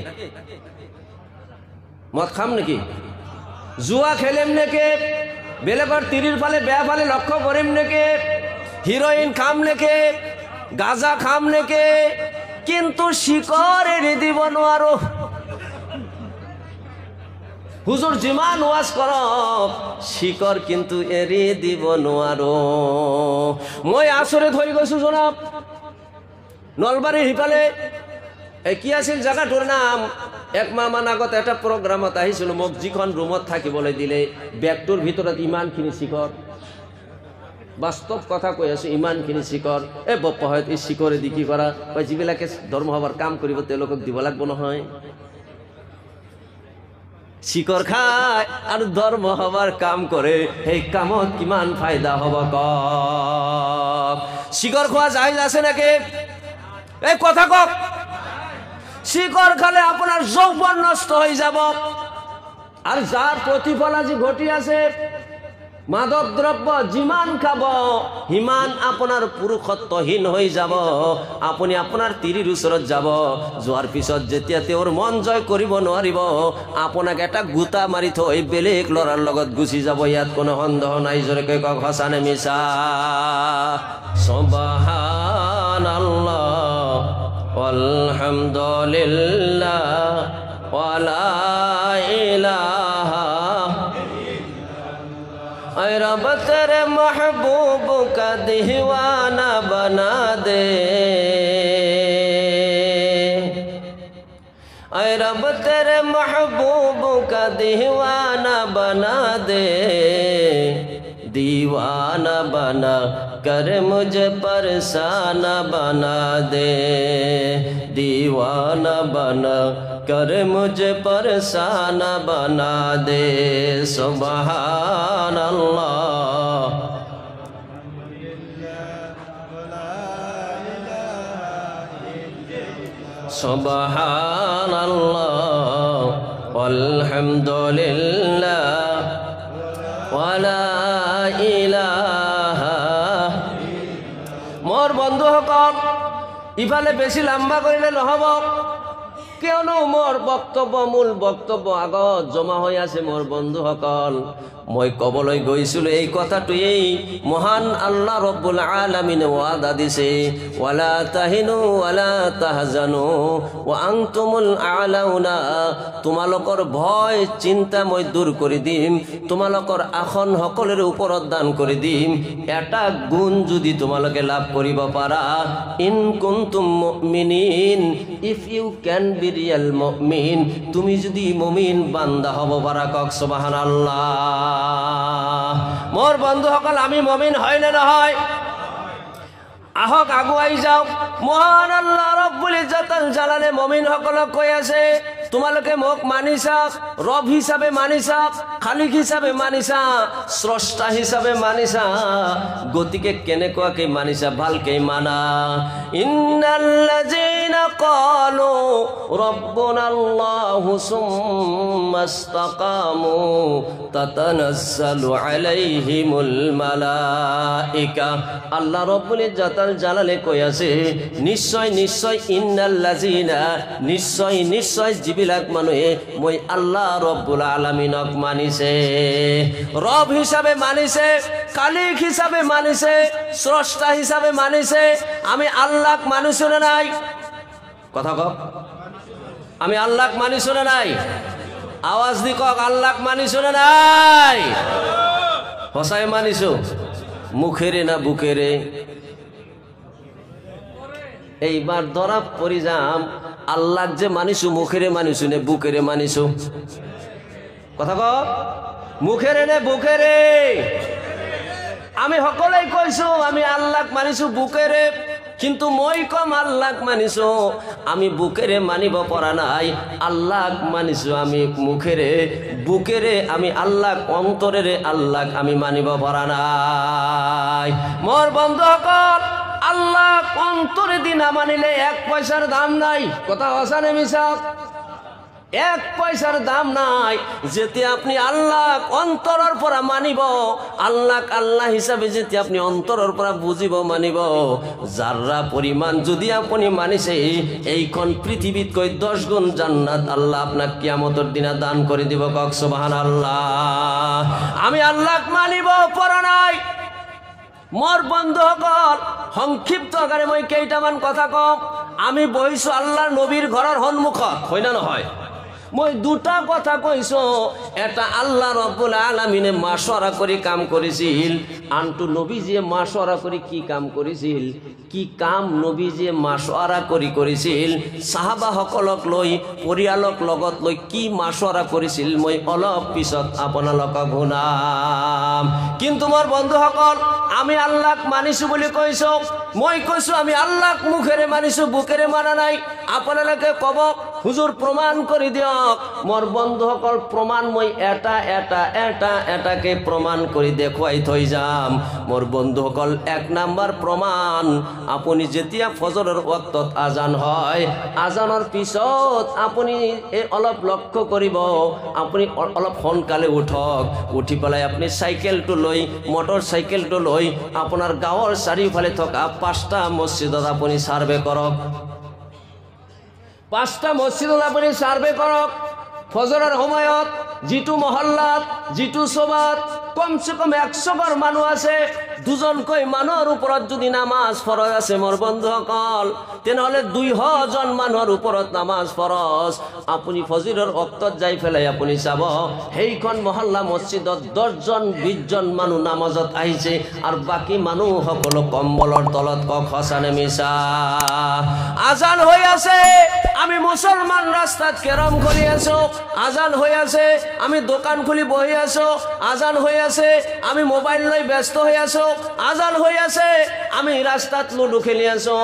মদ খাম নেকি? জুয়া খেলিম নেকি? বেলেগৰ তিৰিৰ ফালে বেয়া ফালে লক্ষ্য কৰিম নেকি? হিৰোইন খাম নেকি? গাঁজা খাম নেকি? কিন্তু শিকৰ এৰি দিব নোৱাৰো। হুজুৰ যিমান ওয়াজ কৰক, শিকৰ কিন্তু এৰি দিব নোৱাৰো। মই আচৰিত হৈ গৈছো জনাব। নলবাৰীৰ সিফালে কি আছিল জাগাটোৰ নাম? 1 মাহমান আগত এটা প্ৰগ্ৰামত আহিছিলোঁ। মোক যিখন ৰুমত থাকিবলৈ দিলে, বেগটোৰ ভিতৰত ইমানখিনি শিকৰ। বাস্তৱ কথা কৈ আছোঁ, ইমানখিনি শিকৰ। বপ্পা হয় এই শিকৰেদি কি কৰা? যিবিলাকে ধৰ্ম সভাৰ কাম কৰিব তেওঁলোকক দিব লাগিব নহয়। শিকৰ খায় আৰু ধৰ্ম সভাৰ কাম কৰে, সেই কামত কিমান ফায়দা হ'ব কওক? শিকৰ খোৱা জায়েজ আছে নেকি? এই কথা কওক। শিকৰ খালে আপোনাৰ যৌৱন নষ্ট হৈ যাব। আৰু যাৰ প্ৰতিফল আজি ঘটি আছে, মাদক দ্ৰব্য যিমান খাব সিমান আপোনাৰ পুৰুষত্বহীন হৈ যাব। আপুনি আপোনাৰ তিৰিৰ ওচৰত যাব, যোৱাৰ পিছত যেতিয়া তেওঁৰ মন জয় কৰিব নোৱাৰিব, আপোনাক এটা গোটা মাৰি থৈ বেলেগ ল'ৰাৰ লগত গুচি যাব। ইয়াত কোনো সন্দেহ নাই। জোৰকে কওক সঁচা নে মিছা? সুবহানাল্লাহ আলহামদুলিল্লাহ ওয়ালা ইলাহা ऐ रब तेरे महबूब का दीवाना बना दे। ऐ रब तेरे महबूब का दीवाना बना दे। दीवाना बना कर मुझे परसाना बना दे। दीवाना बना कर मुझे परसाना बना दे। सुबहान अल्लाह सुबहान अल्लाह वल्हम्दुलिल्लाह ওয়ালা ইলাহা। মোর বন্ধুসকল, ইফালে বেছি লম্বা কৰিলে নহ'ব। কিয়নো মোর বক্তব্য মূল বক্তব্য আগত জমা হৈ আছে মোর বন্ধুসকল মই কবলৈ গৈছিলো এই কথাটোৱেই মহান আল্লাহ ৰব্বুল আলামিনে ওয়াদা দিছে ওয়ালা তাহিনু ওয়ালা তাহজানু ওয়া আনতুমুল আলাউনা তোমালোকৰ ভয় চিন্তা মই দূৰ কৰি দিম তোমালোকৰ আসন সকলৰ ওপৰত দান কৰি দিম এটা গুণ যদি তোমালোকে লাভ কৰিব পাৰা ইন কুনতুম মুমিনিন if you can be real মুমিন তুমি যদি মুমিন বান্দা হব পাৰা কক সুবহানাল্লাহ মোর বন্ধুসকল আমি মুমিন হয় না নহয় আহক আগুৱাই যাও মহান আল্লাহ রব্বুল ইজ্জতুল জালালে মুমিন সকলক কৈ আছে তোমালোকে মোক মানিছা রব হিসাবে মানিছা খালিক হিসাবে মানিছা স্রষ্টা হিসাবে মানিছা গতিকে কেনেকুৱাকে মানিছা ভালকে মানা ইন্নাল্লাযীনা ক্বালু রাব্বুনাল্লাহু সুম্মা ইসতাকামু তাতানাজ্জালু আলাইহিমুল মালাইকা আল্লাহ রব্বুল ইজ্জতুল জালালে কৈ আছে নিশ্চয় নিশ্চয় ইন্নাল্লাযীনা নিশ্চয় নিশ্চয় বিলাক মানুহে মই আল্লাহ রব্বুল আলামিনক মানিছে রব হিসাবে মানিছে খালিক হিসাবে মানিছে স্রষ্টা হিসাবে মানিছে আমি আল্লাহক মানিছো না নাই কথা কও আমি আল্লাহক মানিছো না নাই আওয়াজ দি কক আল্লাহক মানিছো না নাই হসাই মানিছো মুখেরে না বুকেরে এইবার ধরা পড়ি যাম আল্লাহ যে মানিছু মুখেরে মানিছু নে বুকেরে মানিছু কথা ক মুখেরে নে বুকেরে আমি সকলেই কইছো আমি আল্লাহক মানিছু বুকেরে কিন্তু মই কম আল্লাহক মানিছো আমি বুকেরে মানিব পৰা নাই আল্লাহক মানিছো আমি মুখেরে বুকেরে আমি আল্লাহক অন্তরেরে আল্লাহক আমি মানিব পৰা নাই মোর বন্ধুসকল আল্লাহ অন্তরে দিন মানিলে এক পয়সার দাম নাই কথা হসানে মিছা এক পয়সার দাম নাই যেতে আপনি আল্লাহ অন্তরের পরা মানিব আল্লাহ আল্লাহ হিসাবে যেতে আপনি অন্তরের পরা বুঝিব মানিব যারা পরিমাণ যদি আপনি মানিছে এইখন পৃথিবীত কই 10 গুণ জান্নাত আল্লাহ আপনাকে কিয়ামতের দিনে দান করে দিব কক সুবহানাল্লাহ আমি আল্লাহক মানিব পরা নাই মোর বন্ধুসকল সংক্ষিপ্ত আকারে মই কেইটামান কথা কম আমি বহিছো আল্লাহর নবীর ঘরের সন্মুখত হয় না নহয় মই দুটা কথা কইছো এটা আল্লাহ রব্বুল আলামিনে মাশওয়ারা করে কাম করেছিল আনটু নবীজিয়ে মাশওয়ারা করে কি কাম করেছিল কি কাম নবীজিয়ে মাশওয়ারা কৰি করেছিল সাহাবা সকলক লৈ পৰিয়ালক লগত লৈ কি মাশওয়ারা করেছিল মই অলপ পিছত আপোনালোকক শুনাম কিন্তু মোৰ বন্ধুসকল আমি আল্লাহক মানিছো বুলি কইছো মই কইছো আমি আল্লাহক মুখেৰে মানিছো বুকেৰে মানা নাই আপোনালোকে কব হুজুর প্রমাণ করে দিয়ক মোর বন্ধুসকল প্রমাণ মই এটা এটা এটা এটাকে প্রমাণ করে দেখুৱাই থৈ যাম মোর বন্ধুসকল এক নাম্বার প্রমাণ আপনি যেতিয়া ফজরের ওয়াক্তত আজান হয় আজানের পিছত আপনি অলপ লক্ষ্য করিব আপনি অলপ সোনকালে উঠক উঠি পেলাই আপনি সাইকেলটো লৈ মোটর সাইকেলটো লৈ আপনার গাঁৱৰ চাৰিওফালে থকা 5টা মসজিদত আপনি সার্ভে কৰক 5টা মসজিদত আপনি সার্ভে কৰক ফজরের সময়ত जिटू महल्लात जिटू सभात कम से कम 100 घर मानु आछे दुजनকৈ মানুহৰ ওপৰত যদি নামাজ ফরজ আছে মোর বন্ধুসকল তেনেহলে 200 জন মানুহৰ ওপৰত নামাজ ফরজ আপুনি ফজরের ওয়াক্তত যাই ফেলাই আপুনি চাব হেইখন মহল্লা মসজিদত 10 জন 20 জন মানুহ নামাজত আহিছে আর বাকি মানুহ সকল কম্বলৰ তলত কক হসানে মিছা আজান হৈ আছে আমি মুসলমান রাস্তাত কেরম কৰি আছো আজান হৈ আছে আমি দোকান খুলি বহি আছো আজান হৈ আছে আমি মোবাইল লৈ ব্যস্ত হৈ আছো আজান হৈ আছে আমি রাস্তাত লুডু খেলি আছো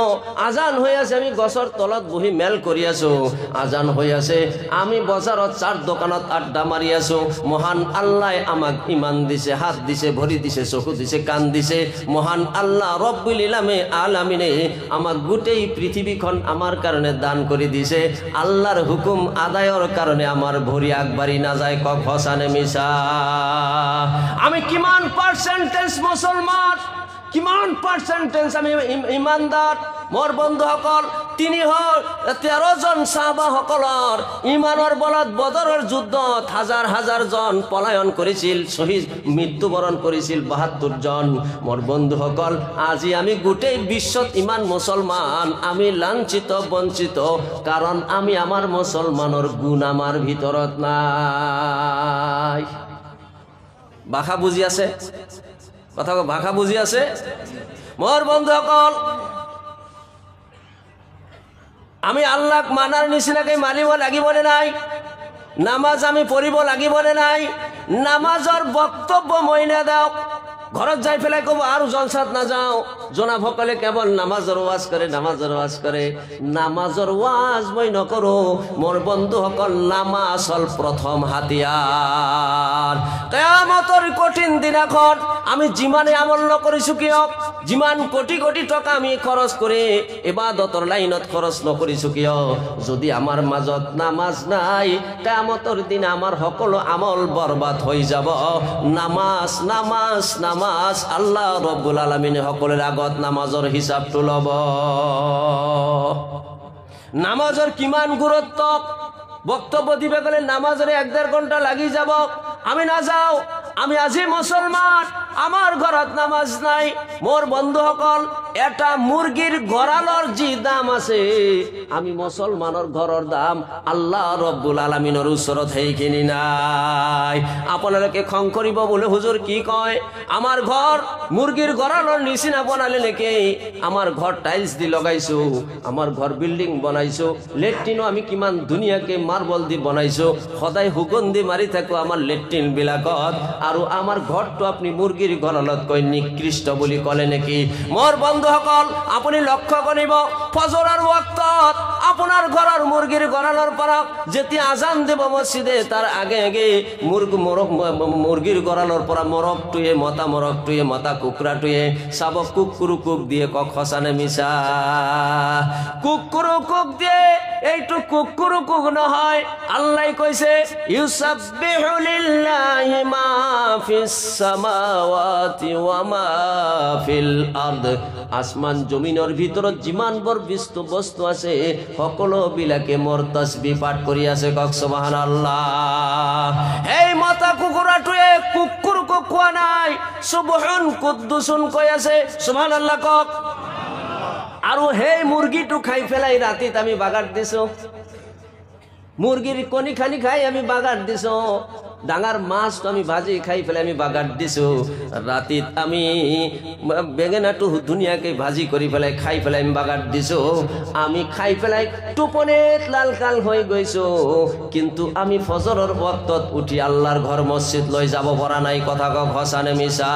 আজান হৈ আছে আমি গছৰ তলত বহি মেল কৰি আছো আজান হৈ আছে আমি বজাৰত চার দোকানত আড্ডা মাৰি আছো মহান আল্লাহ আমাক ইমান দিছে হাত দিছে ভৰি দিছে চকু দিছে কান দিছে মহান আল্লাহ রব্বুল আলামিনে আমাক গোটেই পৃথিবীখন আমার কারণে দান করে দিছে আল্লাহর হুকুম আদায়ের কারণে আমার ভরি আগবাড়ি না যায় কক হসানে মিছা আমি কিমান পার্সেন্টেজ মুসলমান কিমান পাৰ্চেণ্টেজ আমি ইমানদাৰ মোৰ বন্ধুসকল তিনি হল 13 জন সাহাবাসকলৰ ইমানৰ বলত বদৰৰ যুদ্ধত হাজাৰ হাজাৰ জন পলায়ন কৰিছিল শহীদ মৃত্যুবৰণ কৰিছিল 72 জন মোৰ বন্ধুসকল আজি আমি গোটেই বিশ্বত ইমান মুছলমান আমি লাঞ্ছিত বঞ্চিত কাৰণ আমি আমাৰ মুছলমানৰ গুণ আমাৰ ভিতৰত নাই ভাষা বুজি আছে কথা ভাষা বুজি আছে মোৰ বন্ধুসকল আমি আল্লাহক মানাৰ নিচিনাকৈ মানিব লাগিবনে নাই নামাজ আমি পঢ়িব লাগিবনে নাই নামাজৰ বক্তব্য মই নেদাও ঘৰত যাই পেলাই কব আৰু জলসাত না যাও জনাবসকলে কেৱল নামাজৰ ওয়াজ কৰে নামাজৰ ওয়াজ মই নকৰো মোৰ বন্ধুসকল নামাজ হল প্ৰথম হাতিয়াৰ কিয়ামতৰ কঠিন দিনাখন আমি যিমানে আমল নকৰিছো কিয় যিমান কোটি কোটি টকা আমি খৰচ কৰি ইবাদতৰ লাইনত খৰচ নকৰিছো কিয় যদি আমাৰ মাজত নামাজ নাই কিয়ামতৰ দিন আমাৰ সকলো আমল বৰবাদ হৈ যাব নামাজ নামাজ নামাজ আল্লাহ ৰব্বুল আলামিন সকলোৰ আগত নামাজৰ হিসাবটো লব নামাজৰ কিমান গুৰুত্ব বক্তব্য দিবে গলে নামাজৰে 1.5 ঘণ্টা লাগি যাব আমি না যাও আমি আজি মুসলমান আমার ঘৰত নামাজ নাই মোর বন্ধুসকল এটা মুরগির গড়ালৰ যি দাম আছে আমি মুসলমানৰ ঘৰৰ দাম আল্লাহ রব্বুল আলামিনৰ ওচৰত সেইখিনি নাই আপোনালোকে খং কৰিব বলে হুজুর কি কয় আমার ঘর মুরগির গড়ালৰ নিচিনা বনালে নেকি আমার ঘর টাইলস দি লগাইছো আমার ঘর বিল্ডিং বনাইছো লেট্ৰিনো আমি কিমান ধুনীয়াকে মার্বল দি বনাইছো সদায় হুগন্ধি মাৰি থাকো আমার লেট্ৰিন বিলাকত আৰু আমার ঘরটো আপনি মুরগির গড়ালত কই নিকৃষ্ট বুলি কলে নেকি মোর বন্ধুসকল আপুনি লক্ষ্য কৰিব ফজৰৰ ওয়াক্তত আপোনাৰ ঘৰৰ মুরগির গড়ালৰ পৰা যেতিয়া আজান দিব মসজিদে তাৰ আগে আগে মুরগির গড়ালৰ পৰা মৰকটোৱে মতা কুকুৰাটোৱে চাব কুকুৰু কুক দিয়ে কক খসানে মিছা কুকুৰু কুক দিয়ে এইটো কুকুৰু কুক নহয় আল্লাহ কৈছে ইউসাববিহু লিল্লাহি মা ফিস সামাওয়াতি ওয়া মা ফিল আরদ আসমান জমিনৰ ভিতৰত যিমান বৰ বস্তু আছে সকলো বিলাকে মোৰ তাসবিহ পাঠ কৰি আছে কক সুবহানাল্লাহ এই মতা কুকুৰাটোৱে কুকুৰ কুক কোৱা নাই সুবহান কুদ্দুসুন কৈ আছে সুবহানাল্লাহ কক আৰু হেই মুরগিটো খাই ফেলাই ৰাতিত আমি বাগাৰ দিছো মুরগির কণী খানি খাই আমি বাগার দিছো ডাঙার মাছ তো আমি ভাজি খাই ফেলে আমি বাগার দিছো রাতিত আমি বেঙেনাটো ধুনীয়াকে ভাজি কৰি ফেলাই খাই ফেলাই আমি বাগার দিছো আমি খাই ফেলাই টোপনিত লাল কাল হৈ গৈছো কিন্তু আমি ফজৰৰ ওয়াক্তত উঠি আল্লাহৰ ঘৰ মসজিদ লৈ যাব পৰা নাই কথা কক হসানে মিছা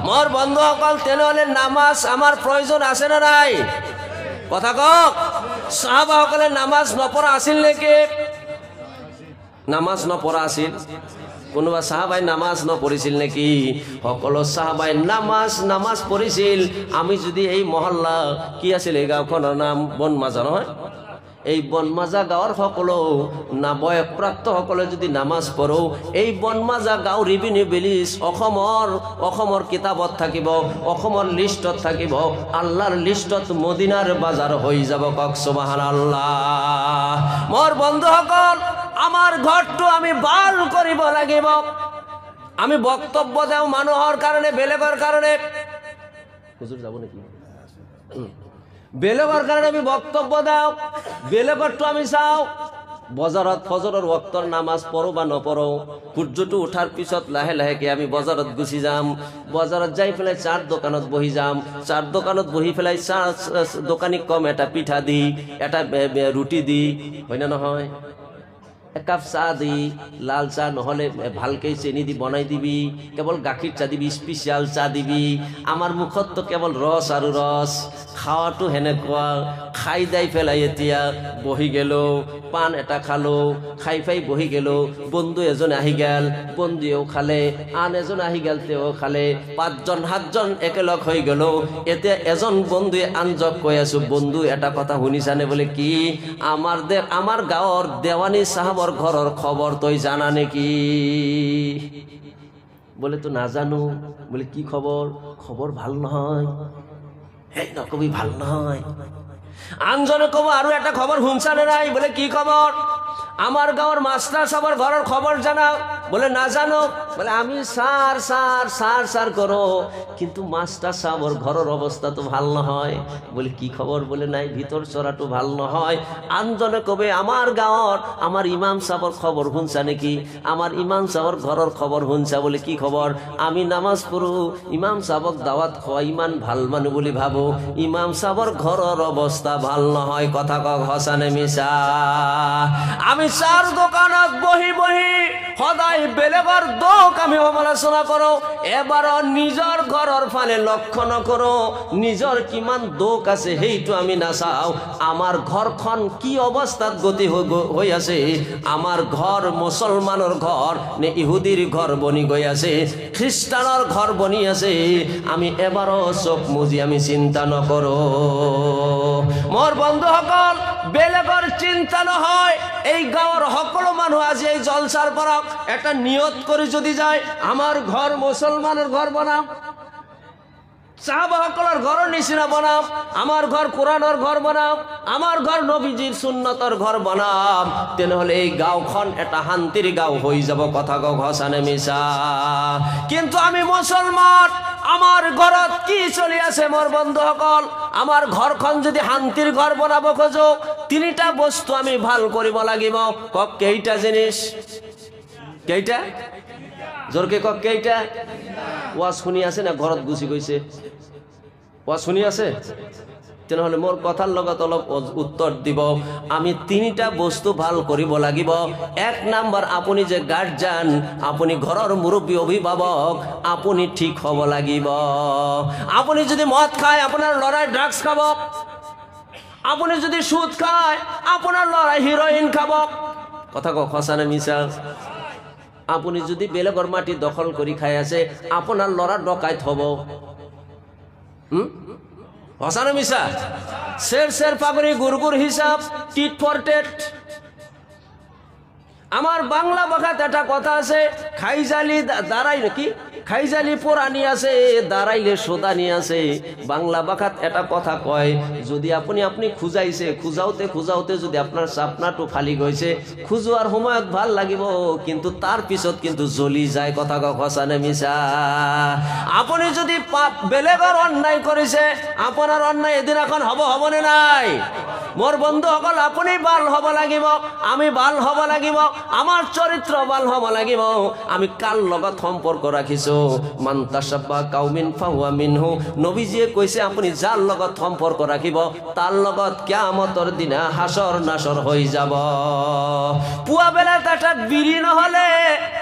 মোর বন্ধুসকল তেনেহলে নামাজ আমার প্রয়োজন আছে না নাই কথা কক সাহাবাসকলে নামাজ নপঢ়া আছিল নেকি নামাজ নপঢ়া আছিল কোনোবা সাহাবাই নামাজ নপঢ়িছিল নেকি সকলো সাহাবাই নামাজ পঢ়িছিল আমি যদি এই মহল্লা কি আছিল এই গাঁওখনৰ নাম বনমাজা নহয় এই বনমাজা গাঁৱৰ সকলো বয়সপ্ৰাপ্ত সকলে যদি নামাজ পঢ়ো এই বনমাজা গাঁও ৰেভিনিউ ভিলেজ অসমৰ কিতাপত থাকিব অসমৰ লিষ্টত থাকিব আল্লাহৰ লিষ্টত মদিনাৰ বাজাৰ হৈ যাব কক সুবহানাল্লাহ মোৰ বন্ধুসকল আমার ঘরটো আমি ভাল কৰিব লাগিব আমি বক্তব্য দেও মানুহৰ কাৰণে বেলেগৰ কাৰণে হুজুৰ যাব নেকি বেলেগৰ কাৰণে আমি বক্তব্য দেও বেলেগৰটো আমি চাও বজাৰত ফজৰৰ ওয়াক্তৰ নামাজ পঢ়ো বা নপঢ়ো সূৰ্যটো উঠাৰ পিছত লাহে লাহেকে আমি বজাৰত গুচি যাম বজাৰত যাই পেলাই চাৰ দোকানত বহি যাম চাৰ দোকানত বহি পেলাই দোকানী কম এটা পিঠা দি এটা ৰুটি দি হয় না নহয় এক কাপ চাহ দি লাল চাহ নহলে ভালকে চেনি দি বনাই দিবি কেৱল গাখীৰ চাহ দিবি স্পেশাল চাহ দিবি আমাৰ মুখত তো কেৱল ৰস আৰু ৰস খাওয়াটো হেনেকুৱা খাই দাই ফেলাই এতিয়া বহি গেল পান এটা খালো খাই ফাই বহি গেল বন্ধু এজন আহি গেল বন্ধুও খালে আন এজন আহি গেল তেও খালে 5জন 7জন একেলগ হৈ গেল এতিয়া এজন বন্ধুৱে আনজক কৈ আছো বন্ধু এটা কথা শুনিছানে বলে কি আমাৰ গাঁৱৰ দেৱানী সাহাবৰ ঘৰৰ খবৰ তই জানা নেকি বলে তো না জানো। বলে কি খবর? খবর ভাল নহয়। এই নকবি ভাল নহয়। আনজনে কব আৰু এটা খবর শুনছানে নাই? বলে কি খবর? আমার গাঁৱৰ মাস্টার সাহেবের ঘরের খবর জানাও। বলে না জানো। বলে আমি সার সার সার সার করো, কিন্তু মাস্টার সাহেবের ঘরের অবস্থা তো ভাল নহয়। বলে কি খবর? বলে নাই, ভিতর চড়াটো ভাল নহয়। আনজনে কবে আমার গাঁৱৰ আমার ইমাম সাহেবের খবর শুনছা নাকি? আমার ইমাম সাহেবের ঘরের খবর শুনছা। বলে কি খবর? আমি নামাজ পড়ো, ইমাম সাহেবক দাওয়াত খোৱা ইমান ভাল মানুহ বুলি ভাবো, ইমাম সাহেবের ঘরের অবস্থা ভাল নহয়। কথা কক হসানে মিছা? আমি চার দোকানত বহি বহি সদায় বেলেগৰ দোষ আমি সমালোচনা করো, এবাৰ নিজৰ ঘৰৰ ফালে লক্ষ্য নকৰো। নিজৰ কিমান দোষ আছে সেইটো আমি নাচাও। আমাৰ ঘৰখন কি অৱস্থাত গতি হৈ আছে? আমাৰ ঘৰ মুছলমানৰ ঘৰ নে ইহুদিৰ ঘৰ বনি গৈ আছে, খ্ৰীষ্টানৰ ঘৰ বনি আছে? আমি এবাৰো চোখ মুজি আমি চিন্তা নকৰো। মোৰ বন্ধুসকল, বেলেগৰ চিন্তা নহয়। এই গাঁৱৰ সকলো মানুহ আজি এই জলসাৰ পৰা এটা নিয়ত কৰি যদি যায়, আমার ঘর মুসলমানের ঘর বনাম, সাহাবাসকলের ঘরের নিচিনা বনাম, আমার ঘর কোরআনের ঘর বনাম, আমার ঘর নবীজির সুন্নতর ঘর বনাম, তেনেহলে এই গাঁওখন এটা শান্তির গাঁও হয়ে যাব। কথা কক হসানে মিছা? কিন্তু আমি মুসলমান, আমার ঘরত কি চলি আছে মোর বন্ধুসকল? আমার ঘরখন যদি শান্তির ঘর বনাব খোঁজো, তিনিটা বস্তু আমি ভাল কৰিব লাগিব। কক কেইটা জিনিস? কেইটা? জোরকে কক কেইটা? ওয়াজ শুনি আছে না ঘরত গুছি গৈছে? ওয়াজ শুনি আছে? তেনেহলে মোর কথার লগত অলপ উত্তর দিব। আমি তিনিটা বস্তু ভাল কৰিব লাগিব। এক নাম্বার, আপুনি যে গার্জিয়ান, আপুনি ঘৰৰ মুরব্বী অভিভাবক, আপুনি ঠিক হব লাগিব। আপুনি যদি মদ খায়, আপোনাৰ লৰাই ড্রাগস খাব। আপুনি যদি সুদ খায়, আপোনাৰ লৰাই হিরোইন খাব। কথা কক হসানে মিছা? আপুনি যদি বেলেগৰ মাটি দখল কৰি খাই আছে, আপোনাৰ লৰা ডকাইত হব। হসানে মিছা? শের শের পাগড়ি গুরগুর হিসাব, টিট ফর টেট। আমার বাংলা ভাষাত একটা কথা আছে, খাইজালি দাঁড়াই নাকি, খাইজালি পোড়ানি আছে, দাঁড়াইলে সোদানি আছে। বাংলা ভাষাত এটা কথা কয়, যদি আপনি খুঁজাইছে, খুঁজাওতে খুঁজাওতে যদি আপনার চাপনাটো ফালি গৈছে, খুঁজোৱাৰ সময়ত ভাল লাগিব, কিন্তু তার পিছত কিন্তু জ্বলি যায়। কথা কক হসানে মিছা? আপনি যদি বেলেগৰ অন্যায় কৰিছে, আপোনাৰ অন্যায় এদিন এখন হবনে নাই? মোর বন্ধুসকল, আপনি ভাল হব লাগিব, আমি ভাল হব লাগিব, আমার চরিত্র ভাল হব লাগিব। আমি কার লগত সম্পর্ক রাখিছো? মান তাশাব্বাহা কাউমিন ফাহুয়া মিনহু। নবীজিয়ে কৈছে, আপনি যার লগত সম্পর্ক রাখিব, তার লগত কিয়ামতৰ দিনা হাসর নাসর হয়ে যাব। পুয়া বেলা একটা বিড়ি নহলে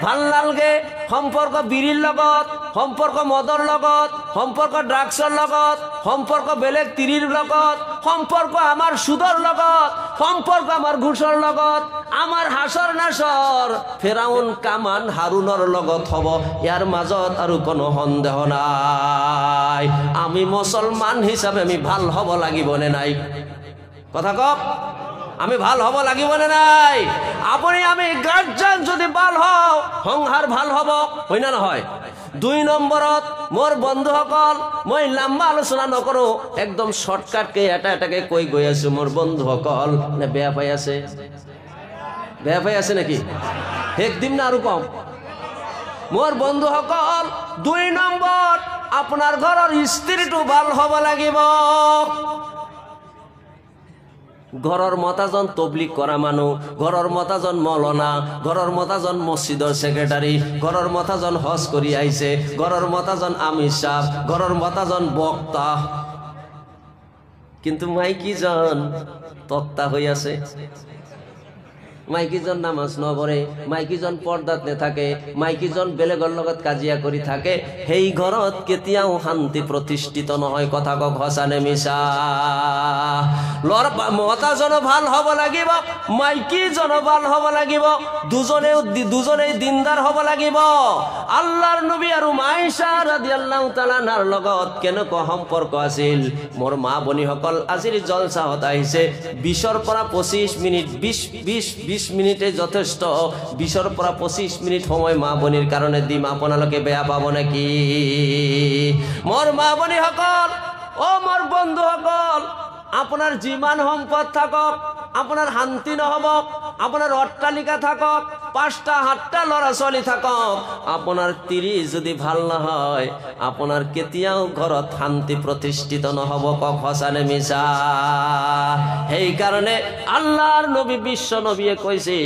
ভাল নালগে। সম্পর্ক বিড়ির লগত, সম্পর্ক মদর লগত, সম্পর্ক ড্রাগসর লগত, সম্পর্ক বেলেগ তিরির লগত, সম্পর্ক আমার সুদর লগত, সম্পর্ক আমার ঘুষর লগত, আমার হাসর নাসর ফেরাউন কামান হারুনৰ লগত হব। ইয়ার মাজত আৰু কোনো সন্দেহ নাই। আমি মুসলমান হিসাবে আমি ভাল হব লাগিব নে নাই? কথা কক, আমি ভাল হব লাগিব নে নাই? আপনি আমি গার্জিয়ান যদি ভাল হও, সংসার ভাল হব, হয় না নহয়? দুই নম্বরত মোর বন্ধুসকল, মই লম্বা আলোচনা নকৰো, একদম শর্টকাটকে এটাকে কৈ গৈ আছো। মোর বন্ধুসকল, না বেয়া পাই আছে? বেয়া পাই আছে নাকি? হেক দিম না আৰু কম? মোর বন্ধুসকল, দুই নম্বৰ, আপনার ঘৰৰ স্ত্রীটো ভাল হব লাগিব। ঘৰৰ মতাজন তবলিগ কৰা মানুহ, ঘৰৰ মতাজন মৌলানা, ঘৰৰ মতাজন মসজিদৰ সেক্রেটারি, ঘৰৰ মতাজন হজ কৰি আহিছে, ঘৰৰ মতাজন আমির সাহেব, ঘৰৰ মতাজন বক্তা, কিন্তু মাইকীজন তক্তা হৈ আছে। মাইকীজন নামাজ নপঢ়ে, মাইকীজন পৰ্দাত নেথাকে, মাইকীজন বেলেগৰ লগত কাজিয়া কৰি থাকে, সেই ঘৰত কেতিয়াও শান্তি প্ৰতিষ্ঠিত নহয়। কথা কক হসানে মিছা? মতাজনো ভাল হব লাগিব, মাইকীজনো ভাল হব লাগিব, দুজনেই দিনদার হব লাগিব। আল্লাহর নবী আৰু আয়েশা রাদিয়াল্লাহু তাআলা আনহাৰ লগত কেনেকুৱা সম্পৰ্ক আছিল? মোৰ মা বনিসকল, আজিৰ জলসাত আহিছে 20ৰ পৰা 25 মিনিট, 20 20 মিনিটে যথেষ্ট 20-ৰ পৰা 25 মিনিট সময় মা বনিৰ কাৰণে দিম আপোনালোকে বেয়া পাব নেকি মোৰ মা বনিসকল ও মোৰ বন্ধুসকল আপোনাৰ যিমান সম্পদ থাকক আপোনাৰ শান্তি নহব আপোনাৰ অট্টালিকা থাকক 5টা 7টা ল'ৰা ছোৱালী থাকক আপোনাৰ 30 যদি ভাল নহয় আপোনাৰ কেতিয়াও ঘৰত শান্তি প্ৰতিষ্ঠিত নহব কক হসানে মিছা সেই কাৰণে আল্লাহৰ নবী বিশ্ব নবীয়ে কৈছে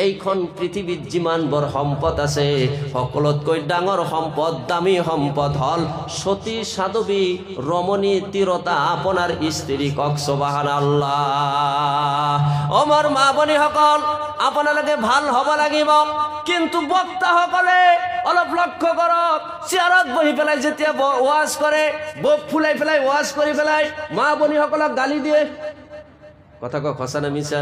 এইখন পৃথিৱীত যিমান বৰ সম্পদ আছে সকলোতকৈ ডাঙৰ সম্পদ দামী সম্পদ হল সতী সাধৱী ৰমণী তিৰতা আপোনাৰ স্ত্ৰী কক সুবহানাল্লাহ আমার মা বনিসকল আপোনালোকে ভাল হ'ব লাগিব কিন্তু বক্তাসকলে অলপ লক্ষ্য কৰক চেয়াৰত বহি পেলাই যেতিয়া ওয়াজ কৰে বুক ফুলাই পেলাই ওয়াজ কৰি পেলাই মা বনিসকলক গালি দিয়ে কথা কক হসানে মিছা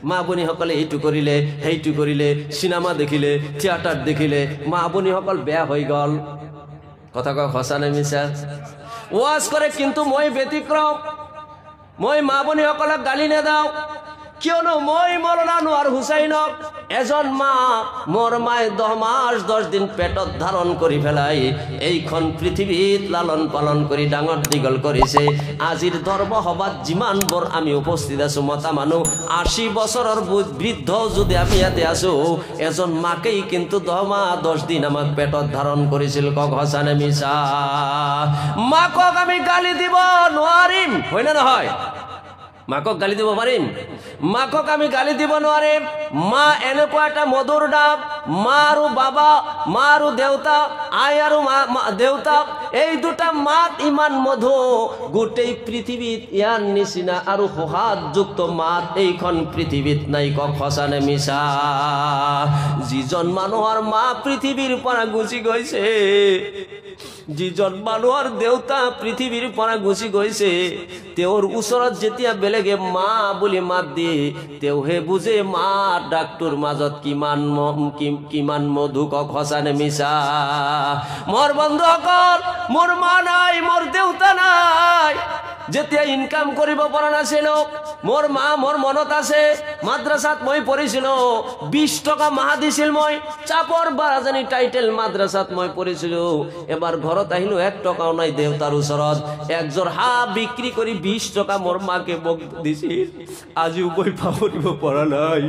মা বনিসকলে এইটো কৰিলে সেইটো কৰিলে সিনেমা দেখিলে থিয়েটাৰ দেখিলে মা বনিসকল বেয়া হৈ গল কথা কক হসানে মিছা ওয়াজ কৰে কিন্তু মই ব্যতিক্ৰম মই মা বনিসকলক গালি নেদাও কিয়নো মই মৌলানা নোয়ার হুসাইনক এজন মা মোর মায়ে 10 মাস 10 দিন পেটত ধারণ করি ফেলাই এইখন পৃথিবীত লালন পালন করি ডাঙর দিগল করিছে আজির ধর্ম সভাত যিমান বৰ আমি উপস্থিত আছো মতা মানুহ 80 বছৰৰ বৃদ্ধ যদি আমি ইয়াতে আছো এজন মাকেই কিন্তু 10 মাস 10 দিন আমাক পেটত ধারণ করিছিল কক হসানে মিছা মাকক আমি গালি দিব নোৱাৰিম হয় না নহয় মাকক গালি দিব পাৰিম মাকক আমি গালি দিব নোৱাৰিম মা এনেকুৱা এটা মধুৰ নাম মা আৰু বাবা মা আৰু দেউতা আই আৰু দেউতা এই দুটা মাত ইমান মধু গোটেই পৃথিৱীত ইয়াৰ নিচিনা আৰু সোহাদযুক্ত মাত এইখন পৃথিৱীত নাই কক হসানে মিছা যিজন মানুহৰ মা পৃথিৱীৰ পৰা গুচি গৈছে যিজন মানুহৰ দেউতা পৃথিৱীৰ পৰা গুচি গৈছে তেওঁৰ ওচৰত যেতিয়া বেলেগে মা বুলি মাত দিয়ে তেওঁহে বুজে মা ডাক্তৰ মাজত কিমান মধু কক হসানে মিছা মোৰ বন্ধুসকল মোৰ মা নাই মোৰ দেউতা নাই যেতিয়া ইনকাম কৰিব পৰা নাছিল মোৰ মা মোৰ মনত আছে মাদ্ৰাসাত মই পঢ়িছিলো 20 টকা মাহ দিছিল মই চাপৰ বাৰাজানি টাইটেল মাদ্ৰাসাত মই পঢ়িছিলো এবাৰ ঘৰত আহিলো 1 টকাও নাই দেউতাৰ ওচৰত একজোৰ হাঁহ বিক্ৰী কৰি 20 টকা মোৰ মাকে মোক দিছিল আজিও মই পাহৰিব পৰা নাই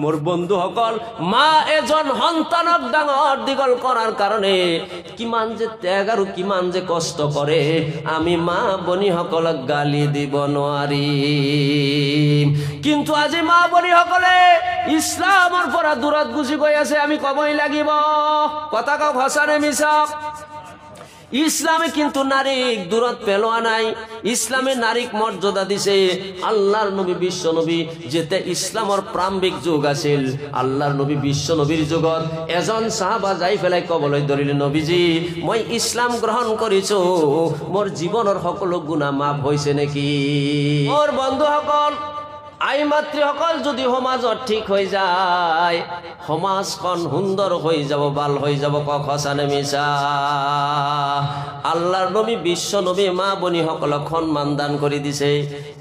মোৰ বন্ধুসকল মা এজন সন্তানক ডাঙৰ দিগল কৰাৰ কাৰণে কিমান যে ত্যাগ আৰু কিমান যে কষ্ট কৰে আমি মা বনিসকলক গালি দিব নোৱাৰিম কিন্তু আজি মা বনিসকলে ইছলামৰ পৰা দূৰত গুচি গৈ আছে আমি কবই লাগিব কথা কক হসানে মিছা ইসলামে কিন্তু নারীক দূরত পেলোয়া নাই ইসলামে নারীক মর্যাদা দিছে আল্লাহর নবী বিশ্ব নবী যেতে ইসলামৰ প্ৰাৰম্ভিক যুগ আছিল আল্লাহর নবী বিশ্ব নবীর যুগত এজন সাহাবা যাই ফেলাই কবলৈ ধৰিলে নবীজি মই ইসলাম গ্ৰহণ কৰিছো মোৰ জীৱনৰ সকলো গুনাহ মাফ হৈছে নেকি মোৰ বন্ধুসকল আই মাতৃসকল যদি সমাজত ঠিক হৈ যায় সমাজখন সুন্দৰ হৈ যাব ভাল হৈ যাব কক হসানে মিছা আল্লাহৰ নবী বিশ্ব নবী মা বনিসকলক সন্মান দান কৰি দিছে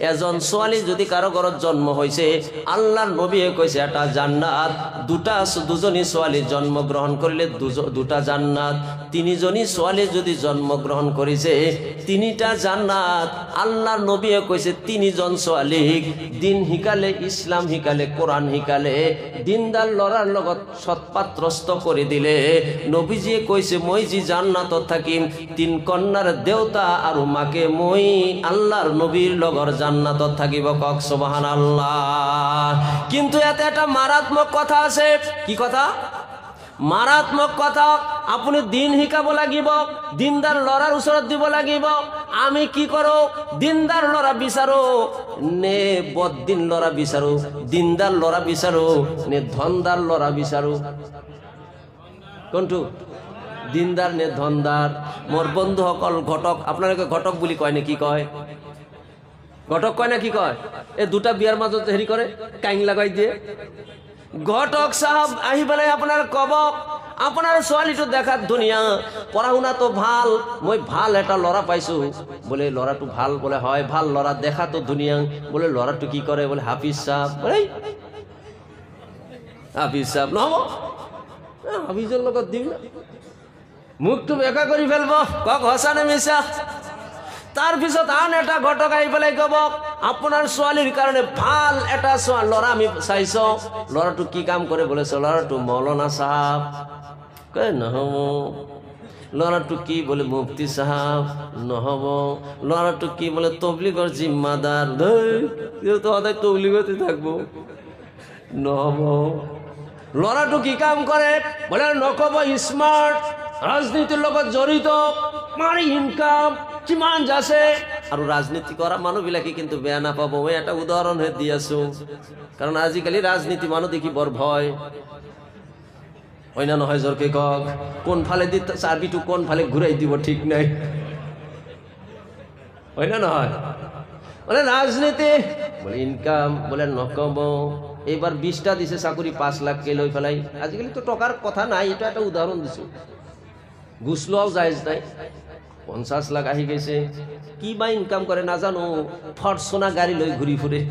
এজন ছোৱালী যদি কাৰো ঘৰত জন্ম হৈছে আল্লাহৰ নবীয়ে কৈছে এটা জান্নাত দুজনী ছোৱালী জন্ম গ্ৰহণ কৰিলে দুটা জান্নাত তিনিজনী ছোৱালী যদি জন্ম গ্ৰহণ কৰিছে তিনিটা জান্নাত আল্লাহৰ নবীয়ে কৈছে তিনিজন ছোৱালীক দিন শিকালে ইসলাম শিকালে কোরআন শিকালে দিনদার লৰাৰ লগত সৎপাত্ৰস্থ কৰি দিলে নবীজিয়ে কৈছে মই যি জান্নাতত থাকিম তিন কন্যাৰ দেউতা আৰু মাকে মই আল্লাহৰ নবীৰ লগৰ জান্নাতত থাকিব কক সুবহানাল্লাহ কিন্তু এতে এটা মাৰাত্মক কথা আছে কি কথা মারাত্মক কথা আপনি দিন শিকাব লাগিব দিনদার লড়ার ওচৰত দিব লাগিব আমি কি করো দিনদার লড়া বিচাৰো নে বদিন লড়া বিচাৰো দিনদার লড়া বিচাৰো নে ধনদার লড়া বিচাৰো কোনটো দিনদার নে ধনদার মোর বন্ধুসকল ঘটক আপোনালোকে ঘটক বুলি কয় নে কি কয় ঘটক কয় না কি কয় এই দুটা বিয়ার মাজত হেৰি কৰে কাইং লাগাই দিয়ে ঘটক সাহেব আহি পেলাই আপনার কব আপনার ছোৱালীটো দেখাত ধুনিয়া পড়াশুনা তো ভাল মই ভাল এটা লড়া পাইছো বলে লড়াটো ভাল বলে হয় ভাল লড়া দেখা তো ধুনিয়া বলে লড়াটো কি করে বলে হাফিজ সাহেব বলে হাফিজ সাহেব নহ'ব, হাফিজৰ লগত দিম না, মুখটো বেকা কৰি ফেলব, কওক সঁচা নে মিছা। তাৰপিছত আন এটা ঘটক আহি পেলাই ক'ব আপোনাৰ ছোৱালীৰ কাৰণে ভাল এটা ল'ৰা আমি চাইছ, ল'ৰাটো কি কাম কৰে বোলে, ল'ৰাটো মৌলানা চাহাব, কয় নহ'ব। ল'ৰাটো কি বোলে মুফতি চাহাব, নহ'ব। ল'ৰাটো কি বোলে তবলিগৰ জিম্মাদাৰ, সদায় তবলিগতে থাকবো, নহ'ব। ল'ৰাটো কি কাম কৰে বোলে, নক'ব স্মাৰ্ট, ৰাজনীতিৰ লগত জড়িত, মাৰি ইনকাম কিমান যাছে। আৰু ৰাজনীতি কৰা মানুহবিলাকে কিন্তু বেয়া নাপাব, মই এটা উদাহৰণহে দি আছো, কাৰণ আজিকালি ৰাজনীতি মানুহ দেখি বৰ ভয় হয় না নহয়, জোৰকে কওক। কোনফালে দি চাবিটো কোনফালে ঘূৰাই দিব ঠিক নাই, হয় না নহয়। বলে ৰাজনীতি বলে ইনকাম, বলে নক'ব। এইবাৰ 20টা দিছে চাকৰি, 5 লাখকে লৈ পেলাই। আজিকালি তো টকাৰ কথা নাই, এটা এটা উদাহৰণ দিছো। ঘুষ লোৱাও জায়েজ নাই, 50 লাখ আহি গৈছে। কি বা ইনকাম কৰে নাজানো, ফৰ্চুনা গাড়ী লৈ ঘূৰি ফুৰে।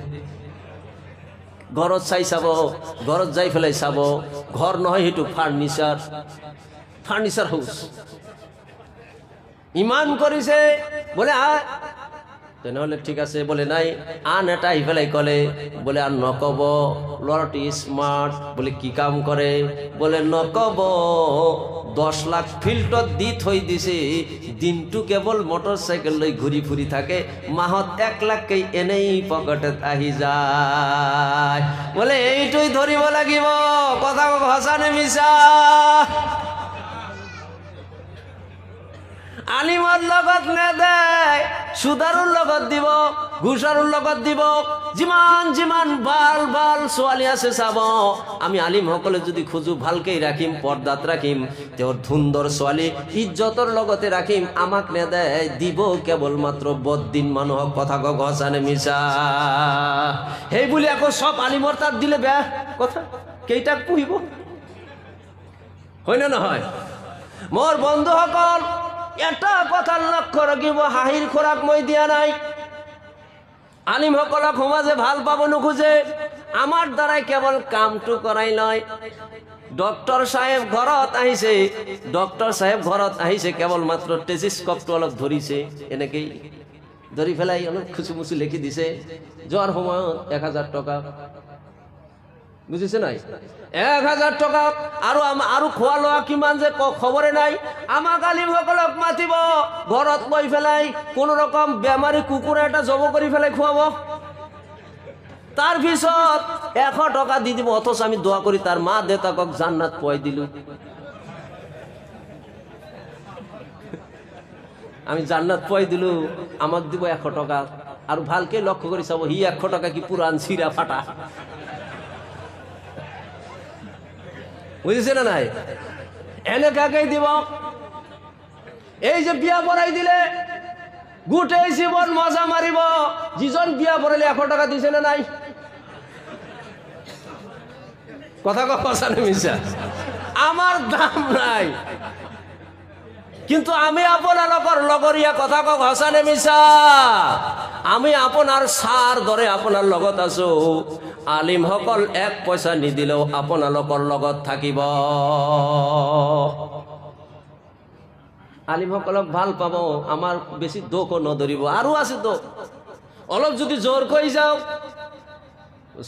ঘৰত চাই চাব, ঘৰত যাই পেলাই চাব, ঘৰ নহয় সেইটো ফাৰ্নিচাৰ হাউচ। ইমান কৰিছে বোলে, তেনেহ'লে ঠিক আছে। বলে নাই, আন এটা আহি পেলাই ক'লে বোলে আৰু নক'ব, ল'ৰাটো স্মাৰ্ট, বলে কি কাম কৰে বলে নক'ব, 10 লাখ ফিল্ডত দি থৈ দিছে, দিনটো কেৱল মটৰ চাইকেল লৈ ঘূৰি ফুৰি থাকে, মাহত 1 লাখকেই এনেই পকেটত আহি যায়। বলে এইটোই ধৰিব লাগিব, কথা সঁচা নে মিছা। আলিমৰ লগত নেদেয়, সুদাৰুৰ লগত দিব, ঘুষাৰুৰ লগত দিব। যিমান যিমান ভাল ভাল ছোৱালী আছে চাব, আমি আলিমসকলে যদি খোজো ভালকেই ৰাখিম, পৰ্দাত ৰাখিম, তেওঁৰ ধুন্দৰ ছোৱালী ইজ্জতৰ লগতে ৰাখিম। আমাক নেদেয়, দিব কেৱল মাত্ৰ বদিন মানুহক। কথা কওক সঁচা নে মিছা। সেই বুলি আকৌ সব আলিমৰ তাত দিলে বেয়া কথা, কেইটাক পুহিব, হয় না নহয়। মোৰ বন্ধুসকল, এটা কথা লক্ষ্য ৰাখিব, হাঁহিৰ খোৰাক মই দিয়া নাই। আলিমসকলক সমাজে ভাল পাব নোখোজে, আমাৰ দ্বাৰাই কেৱল কামটো কৰাই লয়। ডক্টৰ চাহেব ঘৰত আহিছে, ডক্টৰ চাহেব ঘৰত আহিছে, কেৱল মাত্ৰ টেজিস্কপটো অলপ ধৰিছে, এনেকেই ধৰি পেলাই অলপ খুচুমুচু লিখি দিছে, যোৱাৰ সময়ত 1000 টকা, বুজিছে নাই, 1000 টকা। আৰু খোৱা লোৱা কিমান যে খবৰে নাই। আমাক আলিমসকলক মাতিব, ঘৰত লৈ পেলাই কোনো ৰকম বেমাৰী কুকুৰ এটা জব কৰি পেলাই খুৱাব, তাৰপিছত 100 টকা দি দিব। অথচ আমি দোয়া কৰি তাৰ মা দেউতাকক জান্নাত পোৱাই দিলো, আমি জান্নাত পোৱাই দিলো, আমাক দিব 100 টকা। আৰু ভালকে লক্ষ্য কৰি চাব, হি 100 টাকা কি পুরান ছিঁড়া ফাটা, বুঝেছে না নাই, এনেকাকেই দিব। এই যে বিয়া পড়াই দিলে গোটেই জীবন মজা মারিব, যিজন বিয়া পড়াইলে 100 টাকা দিছে না নাই, কথা কথা মিশা, আমার দাম নাই। কিন্তু আমি আপোনালোকৰ লগৰীয়া, কথা কক হসানে মিছা, আমি আপোনাৰ সাৰ দৰে আপোনাৰ লগত আছো। আলিমসকল 1 পইচা নিদিলেও আপোনালোকৰ লগত থাকিব। আলিমসকলক ভাল পাব, আমাৰ বেছি দোষ নধৰিব। আৰু আছে দোষ, অলপ যদি জোৰ কৰি যাও,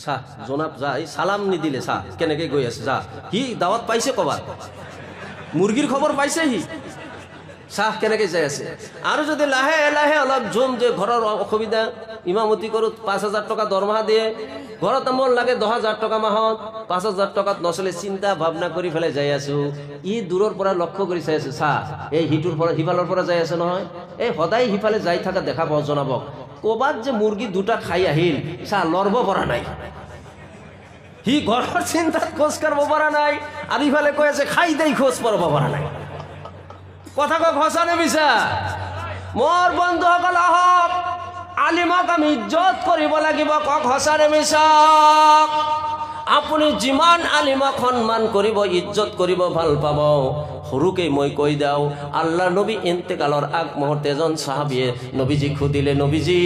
চাহ জনাব যা, সালাম নিদিলে চাহ কেনেকে গৈ আছে, যা সি দাওয়াত পাইছে, কবাত মুৰ্গীৰ খবৰ পাইছে, সি চাহ কেনেকে যাই আছে। আৰু যদি লাহে লাহে অলপ জুম যে ঘৰৰ অসুবিধা, ইমামতি কৰো 5000 টকা দৰমহা দিয়ে, ঘৰত মন লাগে 10000 টকা মাহত, 5000 টকাত নচলে, চিন্তা ভাৱনা কৰি ফেলাই যাই আছো। ই দূৰৰ পৰা লক্ষ্য কৰি চাই আছে, চাহ এই হিটোৰ পৰা সিফালৰ পৰা যাই আছে নহয়, এই সদায় সিফালে যাই থকা দেখা পাওঁ, জনাব ক'বাত যে মুৰ্গী 2টা খাই আহিল, চাহ লৰব পৰা নাই, সি ঘৰৰ চিন্তাত খোজ কাঢ়ব পৰা নাই, আৰু ইফালে কৈ আছে খাই দেই খোজ পাৰব পৰা নাই। কথা কক হসানে মিছা। মোৰ বন্ধুসকল আহক, আলিমক আমি ইজ্জত কৰিব লাগিব, কক হসানে মিছা। আপুনি যিমান আলিমক সন্মান কৰিব, ইজ্জত কৰিব, ভাল পাব, সৰুকে মই কৈ দিওঁ আল্লাহ নবী ইন্তেকালৰ আগ মুহূৰ্তে এজন সাহাবীয়ে নবীজীক সুধিলে নবীজী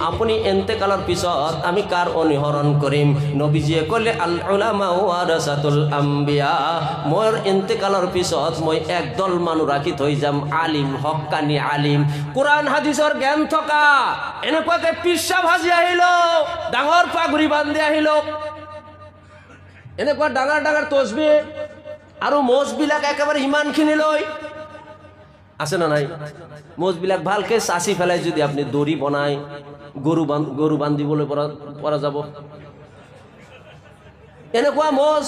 আপুনি ইন্তেকালৰ পিছত আমি কাৰ অনুসৰণ কৰিম নবীজীয়ে ক'লে আল উলামা ওয়ারাসাতুল আম্বিয়া মোৰ ইন্তেকালৰ পিছত মই একদল মানুহ ৰাখি থৈ যাম আলিম হক্কানি আলিম কোরআন হাদিসৰ জ্ঞান থকা এনেকুৱাকে পিছা ভাজি আহিল ডাঙৰ পাগুৰি বান্ধি আহিল এনেকুৱা ডাঙৰ ডাঙৰ তসবিহ আৰু মোজবিলাক একেবাৰে ইমানখিনি লৈ আছে না নাই মোজবিলাক ভালকে চাচি ফেলাই যদি আপনি দড়ি বনাই গরু বান্ধিবলৈ পৰা যাব এনেকুৱা মোজ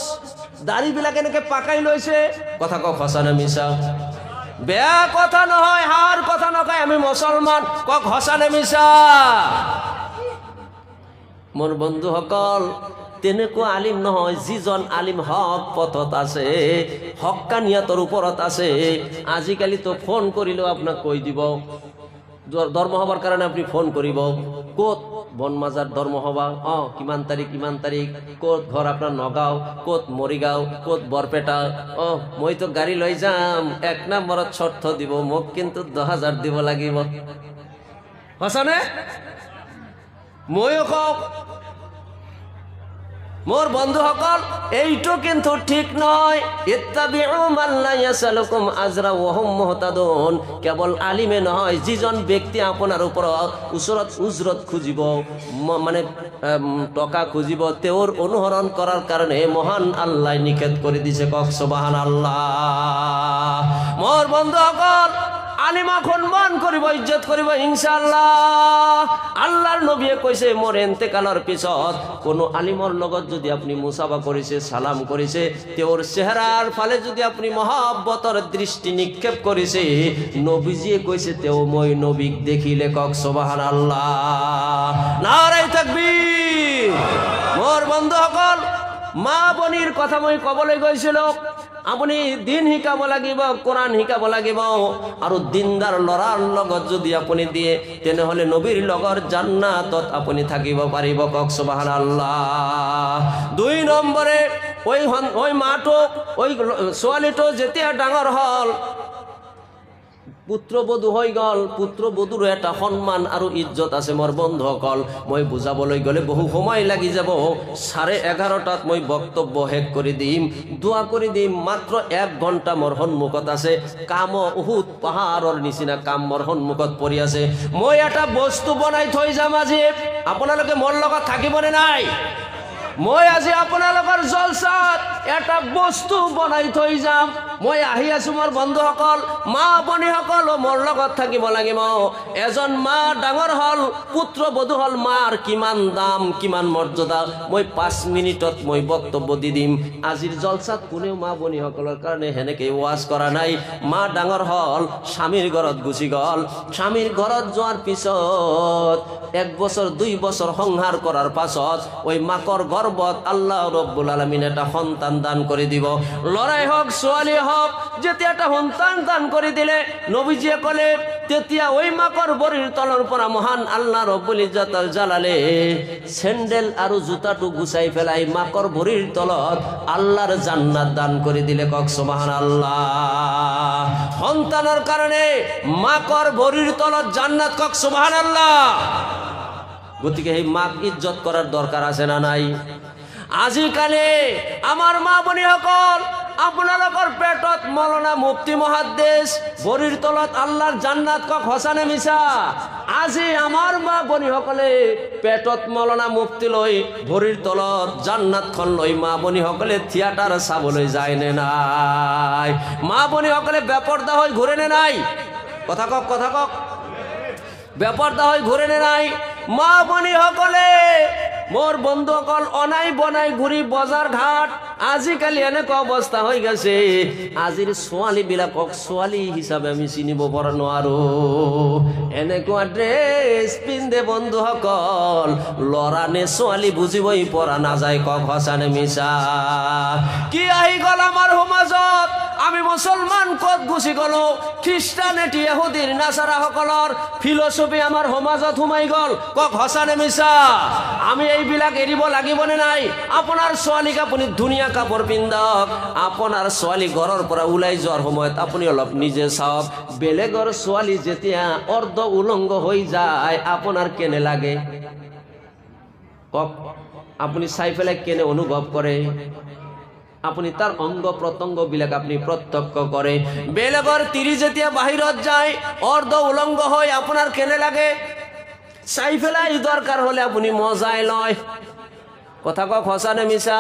দাড়িবিলাক এনেকে পাকাই লৈছে কথা কক সঁচা নে মিছা বেয়া কথা নহয় হার কথা নকয় আমি মুসলমান কক সঁচা নে মিছা মোর বন্ধুসকল তেনেকুৱা আলিম নহয় যিজন আলিম হক পথত আছে হক্কানিয়াতৰ ওপৰত আছে আজিকালি তো ফোন কৰিলেও আপোনাক কৈ দিব ধৰ্ম সভাৰ কাৰণে আপুনি ফোন কৰিব ক'ত বনমাজাৰ ধৰ্ম সভা কিমান তাৰিখ ক'ত ঘৰ আপোনাৰ নগাঁও ক'ত মৰিগাঁও ক'ত বৰপেটা মই তো গাড়ী লৈ যাম 1 নম্বৰত শর্ত দিব মোক কিন্তু 10,000 দিব লাগিব হসনে ময়ো কওঁ মোর বন্ধুসকল এইটো কিন্তু ঠিক নয় ইত্তাবিউ মান লা ইয়াসালুকুম আজরা ওয়া হুম মুহতাদুন কেবল আলিমে নহয় যিজন ব্যক্তি আপোনাৰ ওচৰত উজৰত খুজিব মানে টকা খুজিব তেওঁৰ অনুসৰণ কৰাৰ কাৰণে মহান আল্লাহ নিষেধ কৰি দিছে কক সুবহানাল্লাহ মোর বন্ধুসকল আলিমা সম্মান করিব ইজ্জত করিব ইনশাআল্লাহ আল্লাহর নবীয়ে কইছে মোর ইন্তেকালৰ পিছত কোনো আলিমৰ লগত যদি আপনি মুসাফা কৰিছে সালাম কৰিছে তেওঁৰ চেহাৰাৰ ফালে যদি আপনি মহব্বতৰ দৃষ্টি নিক্ষেপ কৰিছে নবীজিয়ে কইছে তেও মই নবীক দেখিলে কক সুবহানাল্লাহ নারে তাকবীর মোর বন্ধুসকল মা বনিৰ কথা মই কবলৈ গৈছিল আপুনি দিন শিকাব লাগিব কোরআন শিকাব লাগিব আৰু দিনদার লৰাৰ লগত যদি আপুনি দিয়ে তেনেহলে নবীৰ লগৰ জান্নাতত আপুনি থাকিব পাৰিব কক সুবহানাল্লাহ 2 নম্বৰে ওই মাটো ওই ছোৱালীটো যেতিয়া ডাঙৰ হল পুত্ৰবধূ হৈ গল পুত্ৰবধূৰ এটা সম্মান আৰু ইজ্জত আছে মোৰ বন্ধুসকল মই বুজাবলৈ গলে বহু সময় লাগি যাব 11:30টাত মই বক্তব্য শেষ কৰি দিম দোয়া কৰি দিম মাত্ৰ 1 ঘণ্টা মোৰ সন্মুখত আছে কাম উহুদ পাহাৰৰ নিচিনা কাম মোৰ সন্মুখত পৰি আছে মই এটা বস্তু বনাই থৈ যাম আজি আপোনালোকে মোৰ লগত থাকিবনে নাই মই আজি আপোনালোকৰ জলসাত এটা বস্তু বনাই থৈ যাম মই আহি আছো মোৰ বন্ধুসকল মা বনিসকল মোৰ লগত থাকিব লাগিব এজন মা ডাঙৰ হল পুত্ৰবধূ হল মাৰ কিমান দাম কিমান মৰ্যাদা মই 5 মিনিটত মই বক্তব্য দি দিম আজিৰ জলসাত কোনেও মা বনিসকলৰ কাৰণে হেনেকে ওয়াজ কৰা নাই মা ডাঙৰ হল স্বামীৰ ঘৰত গুচি গল স্বামীৰ ঘৰত যোৱাৰ পিছত 1 বছৰ 2 বছৰ সংসাৰ কৰাৰ পাছত ওই মাকৰ গৰ্ভত আল্লাহ ৰব্বুল আলামিন এটা সন্তান দান কৰি দিব লৰাই হক ছোৱালী হক যেতিয়া এটা সন্তান দান কৰি দিলে নবীজিয়ে ক'লে তেতিয়া ওই মাকৰ বৰিৰ তলৰ পৰা মহান আল্লাহ ৰব্বুল ইজ্জতুল জালালে স্যান্ডেল আৰু জুতাটো গুছাই ফেলাই মাকৰ বৰিৰ তলত আল্লাহৰ জান্নাত দান কৰি দিলে কক সুবহানাল্লাহ সন্তানৰ কাৰণে মাকৰ বৰিৰ তলত জান্নাত কক সুবহানাল্লাহ গতিকে এই মাক ইজ্জত কৰাৰ দৰকাৰ আছে না নাই আজিকালি আমাৰ মা বনিসকল আপোনালোকৰ পেটত মৌলানা মুফতি মুহাদ্দিস বৰিৰ তলত আল্লাহৰ জান্নাত কক হসানে মিছা আজি আমাৰ মা বনিসকলে পেটত মৌলানা মুফতি লৈ বৰিৰ তলত জান্নাতখন লৈ মা বনিসকলে থিয়েটাৰ চাবলৈ যায় নে নাই মা বনিসকলে বেপৰ্দা হৈ ঘূৰে নে নাই কথা কক বেপৰ্দা হৈ ঘূৰে নে নাই মা বনিসকলে মোর বন্ধুসকল অনাই বনাই ঘুরি বজার ঘাট আজিকালি এনেকুৱা অৱস্থা হৈ গেছে আজিৰ ছোৱালী বিলাকক ছোৱালী হিচাপে আমি চিনিব পৰা নোৱাৰো এনেকুৱা ড্ৰেছ পিন্ধে বন্ধুসকল লৰা নে ছোৱালী বুজিবই পৰা নাযায় কক হসানে মিছা কি আহি গল আমাৰ সমাজত আমি মুসলমান কত গুছি গলো খ্রিস্টান এটি ইহুদির নাসারা সকলৰ ফিলসফি আমাৰ সমাজত সোমাই গল কক হসানে মিছা আমি এইবিলাক এৰিব লাগিবনে নাই আপোনাৰ ছোৱালীক আপুনি ধুনীয়া কাপোৰ পিন্ধক আপোনাৰ ছোৱালী ঘৰৰ পৰা ওলাই যোৱাৰ সময়ত আপুনি অলপ নিজে চাওক বেলেগৰ ছোৱালী যেতিয়া অৰ্ধ উলংগ হৈ যায় আপোনাৰ কেনে লাগে কক আপুনি চাই পেলাই কেনে অনুভৱ কৰে আপুনি তাৰ অঙ্গ প্ৰত্যঙ্গ বিলাক আপুনি প্ৰত্যক্ষ কৰে বেলেগৰ তিৰি যেতিয়া বাহিৰত যায় অৰ্ধ উলংগ হৈ আপোনাৰ কেনে লাগে চাই পেলাই দৰকাৰ হলে আপুনি মজাই লয় কথা কক হসানে মিছা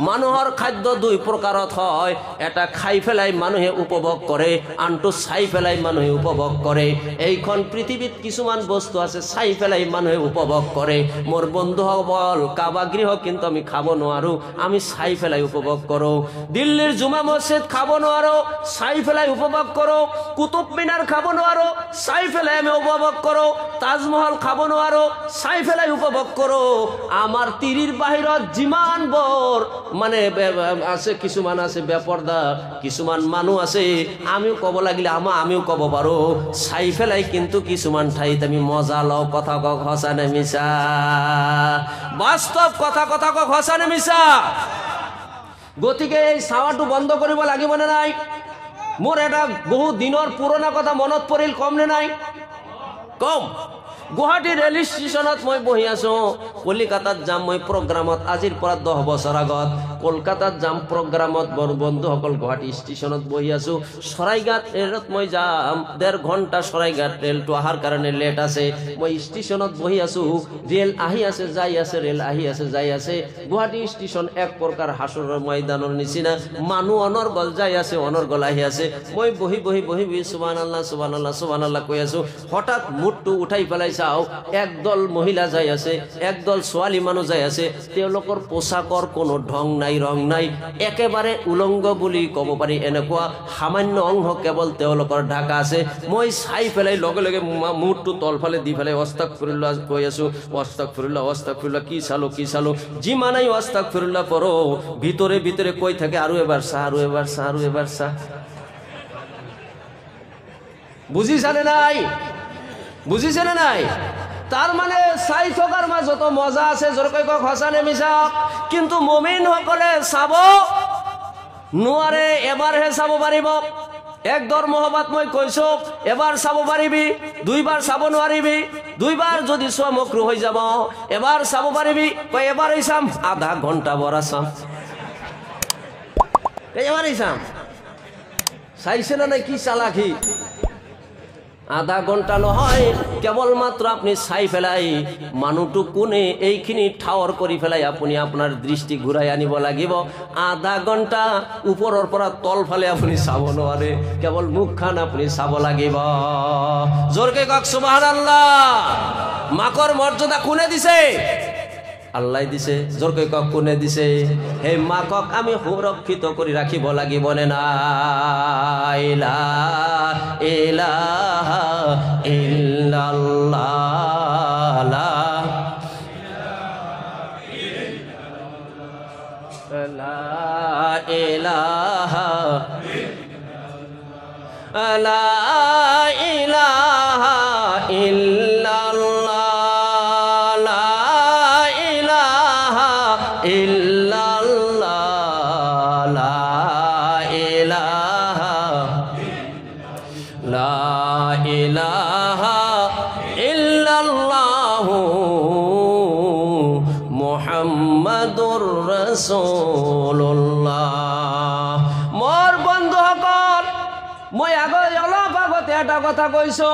মানুহৰ খাদ্য দুই প্ৰকাৰত হয় এটা খাই পেলাই মানুহে উপভোগ কৰে আনটো চাই পেলাই মানুহে উপভোগ কৰে এইখন পৃথিৱীত কিছুমান বস্তু আছে চাই পেলাই মানুহে উপভোগ কৰে মোৰ বন্ধুসকল কাবা গৃহ কিন্তু আমি খাব নোৱাৰো আমি চাই পেলাই উপভোগ কৰো দিল্লীৰ জুমা মছজিদ খাব নোৱাৰো চাই পেলাই উপভোগ কৰো কুতুব মিনাৰ খাব নোৱাৰো চাই পেলাই আমি উপভোগ কৰো তাজমহল খাব নোৱাৰো চাই পেলাই উপভোগ কৰো আমাৰ তিৰিৰ বাহিৰত যিমান বৰ মানে আছে কিছুমান আছে বেপৰদা কিছুমান মানুহ আছে আমিও কব লাগিলে আমিও কব পাৰো চাই পেলাই কিন্তু কিছুমান ঠাইত আমি মজা লওঁ কথা কক হসানে মিছা বাস্তৱ কথা কক হসানে মিছা গতিকে এই চাৱাটো বন্ধ কৰিব লাগিবনে নাই মোৰ এটা বহু দিনৰ পুৰণা কথা মনত পৰিল কম নে নাই কম গুৱাহাটী ৰেল ষ্টেচনত মই বহি আছো কলিকাতাত যাম মই প্ৰগ্ৰামত আজিৰ পৰা 10 বছৰ আগত কলকাতাত যাম প্ৰগ্ৰামত বন্ধুসকল গুৱাহাটী ষ্টেচনত বহি আছো সৰাইঘাট ৰেলত মই যাম 1.5 ঘণ্টা সৰাইঘাট ৰেলটো আহাৰ কাৰণে লেট আছে মই ষ্টেচনত বহি আছো ৰেল আহি আছে যাই আছে ৰেল আহি আছে যাই আছে গুৱাহাটী ষ্টেচন এক প্ৰকাৰ হাসৰৰ ময়দানৰ নিচিনা মানুহ অনৰ্গল যাই আছে অনৰ্গল আহি আছে মই বহি বহি বহি সুবহানাল্লাহ সুবহানাল্লাহ সুবহানাল্লাহ কৈ আছো হঠাৎ মুটটো উঠাই পেলাই চাও একদল মহিলা যাই আছে একদল ছোৱালী মানুহ যাই আছে তেওঁলোকৰ পোছাকৰ কোনো ঢং নাই ৰং নাই একেবাৰে উলংগ বুলি ক'ব পাৰি এনেকুৱা সামান্য অংশ কেৱল তেওঁলোকৰ ঢাকা আছে মই চাই পেলাই লগে লগে মুটটো তলফালে দি পেলাই আস্তাগফিৰুল্লাহ কৈ আছো আস্তাগফিৰুল্লাহ কি চালো যিমানেই আস্তাগফিৰুল্লাহ পঢ়ো ভিতৰে ভিতৰে কৈ থাকে আৰু এবাৰ চা বুজিছে না নাই তার মানে চাই থকাৰ মাজতো মজা আছে জোৰকৈ কক হসানে মিছা কিন্তু মুমিন সকলে চাব নোৱাৰে এবাৰহে চাব পাৰিব একদৰ মহব্বত মই কৈছো এবাৰ চাব পাৰিবি দুইবাৰ চাব নোৱাৰিবি দুইবাৰ যদি চোৱা মকৰুহ হৈ যাব এবাৰ চাব পাৰিবি কই এবাৰেই চাম আধা ঘণ্টা বৰা চাম এবাৰেই চাম চাইছে না নাই কি চালাকি আধা ঘণ্টা নহয় কেৱলমাত্ৰ আপুনি চাই পেলাই মানুহটো কোনে এইখিনি ঠাৱৰ কৰি পেলাই আপুনি আপোনাৰ দৃষ্টি ঘূৰাই আনিব লাগিব আধা ঘণ্টা ওপৰৰ পৰা তলফালে আপুনি চাব নোৱাৰে কেৱল মুখখন আপুনি চাব লাগিব জোৰকে কওক সুবহানাল্লাহ মাকৰ মৰ্যাদা কোনে দিছে আল্লাহ দিছে জোৰকৈ কক কোনে দিছে হে মাকক আমি সুৰক্ষিত কৰি ৰাখিব লাগিব নে নাই লা ইলাহা ইল্লাল্লাহ লা ইলাহা লা ইলাহা ইল্লাল্লাহ মুহাম্মাদুর রাসূলুল্লাহ মোর বন্ধুসকল মই অলপ আগতে এটা কথা কৈছো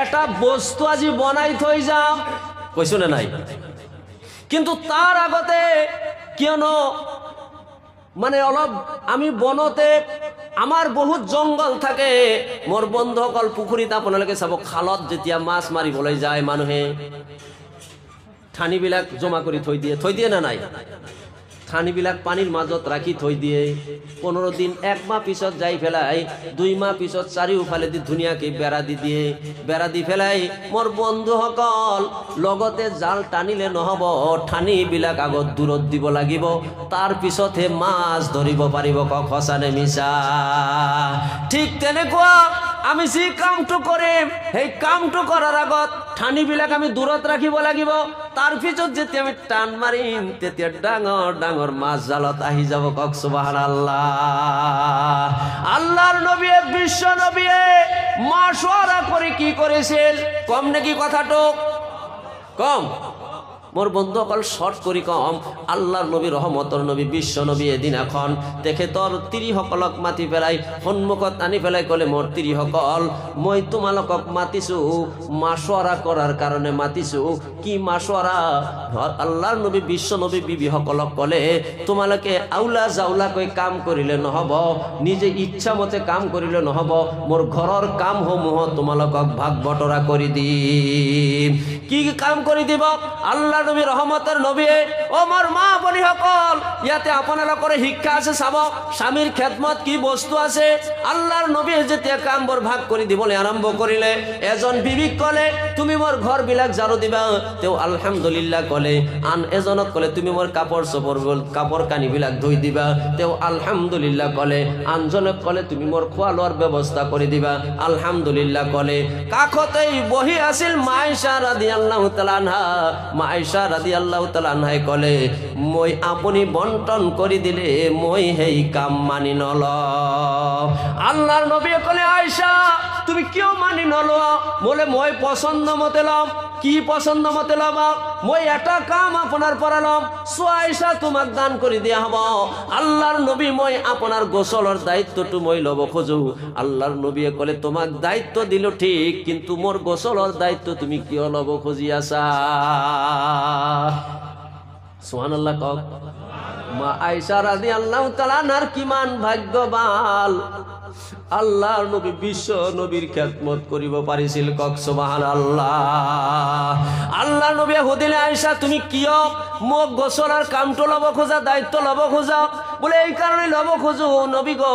এটা বস্তু আজি বনাই থৈ যাম কৈছো না নাই কিন্তু তার আগতে কিয়নো মানে অলপ আমি বনতে আমার বহুত জঙ্গল থাকে মোর বন্ধুসকল পুখুৰীত আপোনালোকে চাব খালত যেতিয়া মাছ মাৰিবলৈ যায় মানুহে ঠানিবিলাক জমা কৰি থৈ দিয়ে না নাই ঠানিবিলাক পানীৰ মাজত ৰাখি থৈ দিয়ে 15 দিন 1 মাহ পিছত যাই ফেলাই 2 মাহ পিছত চাৰিওফালে দি ধুনীয়াকৈ বেৰা দি দিয়ে বেৰা দি ফেলাই মোৰ বন্ধুসকল লগতে জাল টানিলে নহব ঠানিবিলাক আগত দূৰত দিব লাগিব তাৰ পিছতহে মাছ ধৰিব পাৰিব কক সঁচানে মিছা ঠিক তেনেকুৱা আমি যি কামটো কৰিম সেই কামটো কৰাৰ আগত ঠানিবিলাক আমি দূৰত ৰাখিব লাগিব তাৰ পিছত যেতিয়া আমি টান মাৰিম তেতিয়া ডাঙৰ ডাঙৰ মাছ জালত আহি যাব কক সুবহানাল্লাহ আল্লাহর নবী বিশ্ব নবী মাশওয়ারা করে কি করেছিল কম নাকি কথাটো কম মোর বন্ধুসকল শর্ট করি কম আল্লাহর নবী রহমতর নবী বিশ্ব নবী এদিন এখন তেখেতৰ তিৰিসকলক মাতি পেলাই সন্মুখত আনি পেলাই কলে মোর তিৰিসকল মই তোমালোকক মাতিছো মাশওয়ারা করার কারণে মাতিছো কি মাশওয়ারা আল্লাহর নবী বিশ্ব নবী বিবিসকলক কলে তোমালোকে আউলা জাউলা কই কাম করিলে নহব নিজে ইচ্ছা মতে কাম করিলে নহব মোর ঘৰৰ কাম সমূহ তোমালোকক ভাগ বটৰা কৰি দিম কি কাম কৰি দিব আল্লাহ নবী রহমতের নবী ও মোর মা বনি সকল ইয়াতে আপোনালোকৰ শিক্ষা আছে চাব স্বামীৰ খেদমত কি বস্তু আছে আল্লাহৰ নবী যেতিয়া কামবোৰ ভাগ কৰি দিবলৈ আৰম্ভ কৰিলে এজন বিবিক কলে তুমি মোর ঘৰ বিলাক ঝাৰু দিবা তেও আলহামদুলিল্লাহ কলে আন এজনক কলে তুমি মোর কাপড় কানি বিলাক ধুই দিবা তেও আলহামদুলিল্লাহ কলে আনজনক কলে তুমি মোর খোৱা লোৱাৰ ব্যৱস্থা কৰি দিবা আলহামদুলিল্লাহ কলে কাষতেই বহি আছিল মাইশা রাদিয়াল্লাহু তাআলা আনহা আয়েশা রাদিয়াল্লাহু তাআলা আনহাই কলে মই আপনি বন্টন কৰি দিলে মই হেই কাম মানি নল আল্লাহর নবী কলে আয়েশা তুমি কিয় মানি নল বলে মই পছন্দ মতে লম কি পছন্দ মতে লম মই এটা কাম আপনার পরালম আয়েশা তোমাক দান কৰি দিয়া হব আল্লাহর নবী মই আপনার গোসলৰ দায়িত্বটো মই লব খোজো আল্লাহর নবী কলে তোমাক দায়িত্ব দিল ঠিক কিন্তু মোর গোসলৰ দায়িত্ব তুমি কিয় লব খুজি আছা সুবহানাল্লাহ কক মা আয়েশা রাদিয়াল্লাহু তাআলা আনহার কিমান ভাগ্যবান আল্লাহর নবী বিশ্ব নবীর খেদমত করিব পারিছিল কক সুবহানাল্লাহ আল্লাহর নবী হুদিলে আয়েশা তুমি কিয় মোক গোসলার কামটো লব খোজা দায়িত্ব লব খোজা বলে এই কারণে লব খোজো নবী গো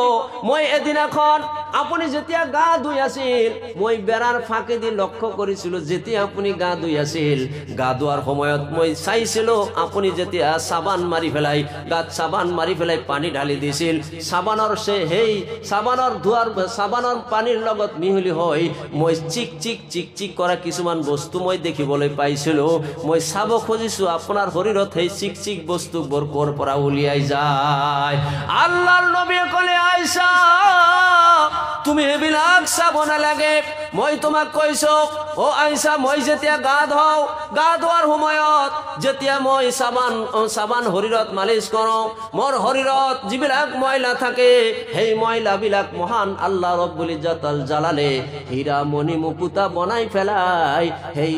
মই এদিন এখন আপুনি যেতিয়া গা ধুই আছিল মই বেৰাৰ ফাঁকে দি লক্ষ্য কৰিছিল যেতিয়া আপুনি গা ধুই আছিল গা ধোৱাৰ সময়ত মই চাইছিলো আপুনি যেতিয়া সাবান মাৰি ফেলাই গাত সাবান মাৰি ফেলাই পানী ঢালি দিছিল সাবানৰ সে হেই সাবানৰ ধোৱাৰ সাবানৰ পানীৰ লগত মিহলি হৈ মই চিক চিক চিক চিক কৰা কিছুমান বস্তু মই দেখিবলৈ পাইছিলো মই চাব খুজিছো আপোনাৰ শৰীৰত সেই চিক চিক বস্তুবোৰ কৰ পৰা উলিয়াই যায় আল্লাহৰ নবীয়ে কলে আয়েশা তুমি হেবিলাক চাব নালাগে মই তোমাক কৈছো ও আয়েশা মই যেতিয়া গা ধোও গা ধোৱাৰ সময়ত যেতিয়া মই সাবান শৰীৰত মালিশ কৰো মোৰ শৰীৰত যিবিলাক ময়লা থাকে সেই ময়লাবিলাক মহান আল্লাহ রব্বুল ইজ্জতুল জালালে হীরা মণি মুকুতা বনাই ফেলাই সেই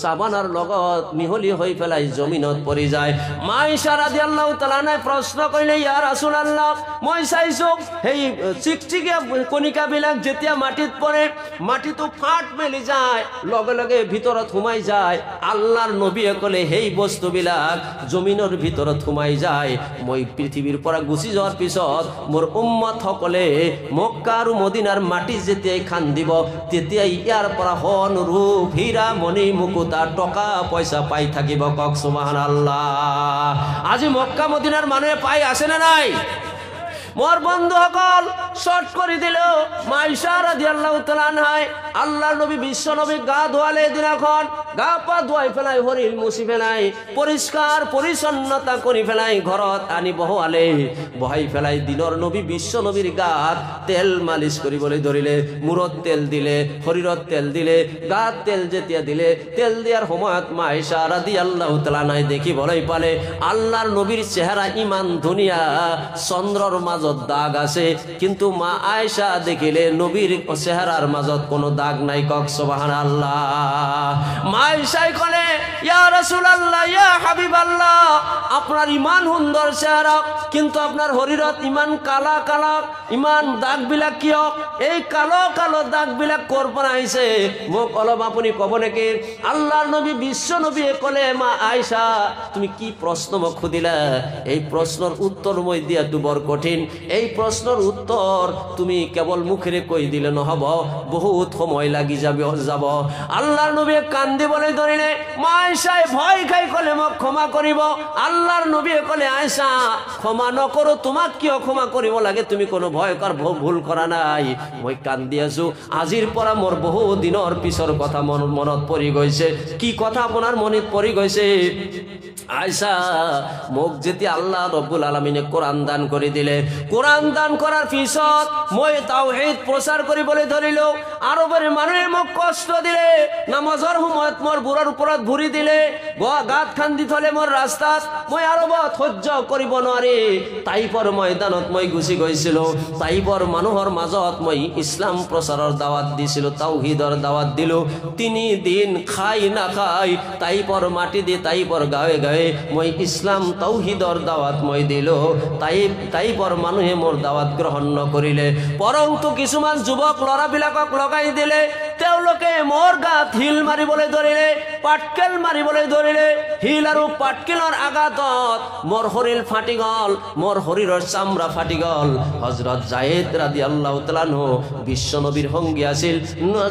সাবানৰ লগত মিহলি হৈ ফেলাই জমিনত পৰি যায় আয়েশা রাদিয়াল্লাহু তাআলা আনহা প্ৰশ্ন কৰিলে ইয়া রাসূলুল্লাহ মই চাইছো সেই চিকচিকিয়া কণিকা বিলাক যেতিয়া মাটিত পৰে মাটিটো ফাট মেলি যায় লগে লগে ভিতৰত সোমাই যায় আল্লাহৰ নবীয়ে কলে সেই বস্তুবিলাক জমিনৰ ভিতৰত সোমাই যায় মই পৃথিৱীৰ পৰা গুচি যোৱাৰ পিছত মোৰ উম্মত সকলে মক্কা আৰু মদিনাৰ মাটি যেতিয়াই খান্দিব তেতিয়াই ইয়াৰ পৰা হন ৰূপ হীৰা মণি মুকুতা টকা পয়সা পাই থাকিব কক সুবহানাল্লাহ আজি মক্কা মদিনাৰ মানুহে পাই আছে না নাই মোর বন্ধু সকল শর্ট করে দিল আয়েশা রাদিয়াল্লাহু তাআলা আনহা আল্লাহর নবী বিশ্ব নবী গা ধোয়ালে দিন এখন গা পা ধোয়াই ফেলাই হরিল মুছি ফেলাই পরিষ্কার পরিচ্ছন্নতা করে ফেলাই ঘরত আনি বহালে বহাই ফেলাই দিনৰ নবী বিশ্ব নবীর গাত তেল মালিশ কৰিবলৈ ধরিলে মূৰত তেল দিলে শরীৰত তেল দিলে গাত তেল যেতিয়া দিলে তেল দিয়ার সময়ত আয়েশা রাদিয়াল্লাহু তাআলা আনহা দেখিবলৈ পালে আল্লাহর নবীর চেহারা ইমান ধুনিয়া চন্দ্ৰৰ মাঝত দাগ আছে কিন্তু মা আয়েশা দেখিলে নবীর চেহারার মাঝত কোনো দাগ নাই কক সুবহানাল্লাহ মা আয়েশা কলে ইয়া রাসূলুল্লাহ ইয়া হাবিবাল্লাহ আপনার ইমান সুন্দর চেহারা কিন্তু আপনার শরীরত ইমান কালা কালা ইমান দাগ বিলাক কিয় এই কালো কালো দাগ বিলাক কৰ পৰা আহিছে মোক অলপ আপুনি ক'ব নেকি আল্লাহৰ নবী বিশ্ব নবীয়ে ক'লে মা আয়েশা তুমি কি প্ৰশ্ন মোক সুধিলা এই প্ৰশ্নৰ উত্তৰ মই দিয়াটো বৰ কঠিন এই প্ৰশ্নৰ উত্তৰ তুমি কেৱল মুখেৰে কৈ দিলে নহব বহুত সময় লাগি যাব আল্লাহৰ নবীয়ে কান্দিবলৈ ধৰিলে মা আয়েশাই ভয় খাই ক'লে মোক ক্ষমা কৰিব আল্লাহৰ নবীয়ে ক'লে আয়েশা ক্ষমা নকৰো তোমাক কিয় ক্ষমা কৰিব লাগে তুমি কোনো ভয়কৰ ভুল কৰা নাই মই কান্দি আছো আজিৰ পৰা মোৰ বহু দিনৰ পিছৰ কথা মনত পৰি গৈছে কি কথা আপোনাৰ মনত পৰি গৈছে আয়েশা মোক যেতিয়া আল্লাহ রব্বুল আলামিনে কোরআন দান করে দিলে কোরআন দান করার পিছত মই তাওহীদ প্রচার কৰিবলৈ ধৰিলো আরবের মানুহে মোক কষ্ট দিলে নামাজৰ সময়ত মোৰ বুঢ়াৰ ওপৰত ভৰি দিলে গাত খান্দি থলে মোৰ ৰাস্তাত মই আরবত সহ্য কৰিব নোৱাৰি তাইপৰ ময়দানত মই গুচি গৈছিলো তাইপৰ মানুহৰ মাজত মই ইসলাম প্ৰচাৰৰ দাওয়াত দিছিলো তাওহীদৰ দাওয়াত দিলো 3 দিন খাই না খাই তাইপৰ মাটি দি তাইপৰ গাঁৱে গাঁৱে মই ইসলাম তাওহীদৰ দাওয়াত মই দিলো তাইপৰ মানুহে মোৰ দাওয়াত গ্ৰহণ নকৰিলে পৰন্তু কিছুমান যুৱক লৰাবিলাকক লগাই দিলে তেওঁলোকে মোৰ গাত হিল মাৰিবলৈ ধৰিলে পাটকেল মাৰিবলৈ ধৰিলে হিল আৰু পাটকেলৰ আঘাতত মোৰ শৰীৰ ফাটি গল মোৰ শৰীৰৰ চামৰা ফাটি গল হযরত যায়েদ রাদিয়াল্লাহু তাআলা আনহু বিশ্ব নবীৰ সঙ্গী আছিল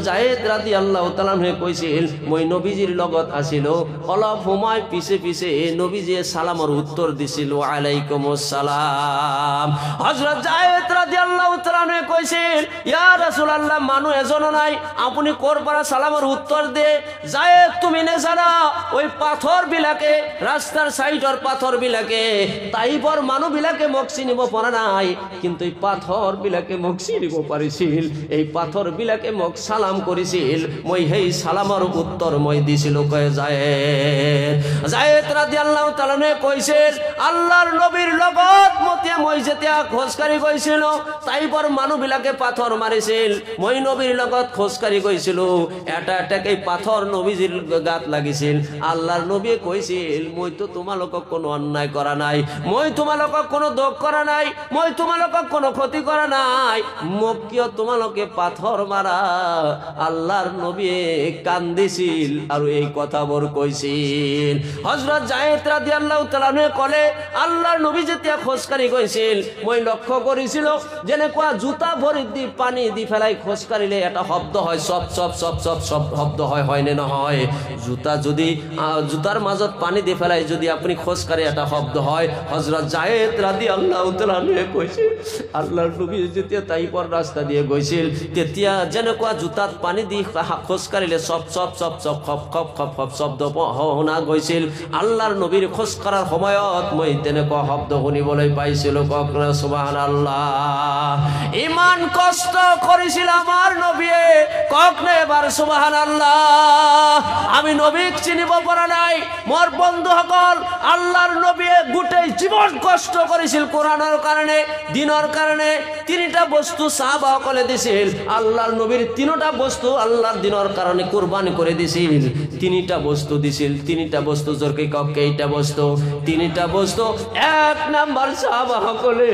যায়েদ রাদিয়াল্লাহু তাআলা আনহু কৈছিল মই নবীজিৰ লগত আছিলো অলপ সময় পিছে পিছে নবীজিয়ে সালামৰ উত্তৰ দিছিল আলাইকুমুস সালাম হযরত যায়েদ রাদিয়াল্লাহু তাআলা আনহু কৈছিল ইয়া রাসূলুল্লাহ মানুহ এজন নাই আপুনি কোৰ পৰা সালামৰ উত্তৰ দে যায়েদ তুমি নেজানা ওই পাথৰ বিলাকে ৰাস্তাৰ সাইডৰ পাথৰ বিলাকে তাইবৰ মানুহ বিলাকে মোক চিনিব পৰা নাই কিন্তু এই পাথৰ বিলাকে মোক চিনিব পাৰিছিল এই পাথৰ বিলাকে মোক সালাম কৰিছিল মই সেই সালামৰ উত্তৰ মই দিছিলো কয় যায়েদ রাদিয়াল্লাহু তাআলা কৈছিল আল্লাহৰ নবীৰ লগত মই যেতিয়া খোজকাঢ়ি গৈছিলো তাইবৰ মানুহ বিলাকে পাথৰ মাৰিছিল মই নবীৰ লগত খোজকাঢ়ি গৈছিলো এটা এটাকে পাথৰ নবীজিৰ গাত লাগিছিল আল্লাহৰ নবীয়ে কৈছিল মই তো তোমালোকক কোনো অন্যায় কৰা নাই মই তোমালোকক কোনো দোষ কৰা নাই মই তোমালোকক কোনো ক্ষতি কৰা নাই মোক কিয় তোমালোকে পাথৰ মাৰা আল্লাহৰ নবীয়ে কান্দিছিল আৰু এই কথাবোৰ কৈছিল হযরত যায়েদ রাদিয়াল্লাহু তাআলা ক'লে আল্লাহৰ নবী যেতিয়া খোজকাঢ়ি গৈছিল মই লক্ষ্য কৰিছিলো যেনেকুৱা জুতা ভৰিত দি পানী দি ফেলাই খোজকাঢ়িলে এটা শব্দ হয় সব সব সব সব সব শব্দ হয় নে নহয় জুতা যদি জুতাৰ মাজত পানী দি ফেলাই যদি আপুনি খোজকাঢ়ে এটা শব্দ হয় হযরত যায়েদ রাদিয়াল্লাহু তাআলা কৈছিল আল্লাহৰ নবী যেতিয়া তাইপৰ ৰাস্তা দিয়ে গৈছিল তেতিয়া যেনেকুৱা জুতাত পানী দি খোজকাঢ়িলে সব সব সব সব খপ খপ খপ খপ শব্দ শুনা গৈছিল আল্লাহৰ নবীৰ খোজ কাঢ়াৰ সময়ত মই তেনেকুৱা শব্দ শুনিবলৈ পাইছিলো কক সুবহানাল্লাহ ইমান কষ্ট কৰিছিল আমাৰ নবীয়ে কক নে এবাৰ সুবহানাল্লাহ আমি নবীক চিনিব পৰা নাই মোৰ বন্ধুসকল আল্লাহৰ নবীয়ে গোটেই জীবন কষ্ট কৰিছিল কোরআনৰ কাৰণে দিনৰ কাৰণে তিনিটা বস্তু সাহাবাসকলে দিছিল আল্লাহৰ নবীৰ তিনিটা বস্তু আল্লাহৰ দিনৰ কাৰণে কুরবানি করে দিছিল তিনিটা বস্তু দিছিল তিনিটা বস্তু জোরকে কক কেইটা বস্তু তিনিটা বস্তু এক নাম্বার সাহাবাসকলে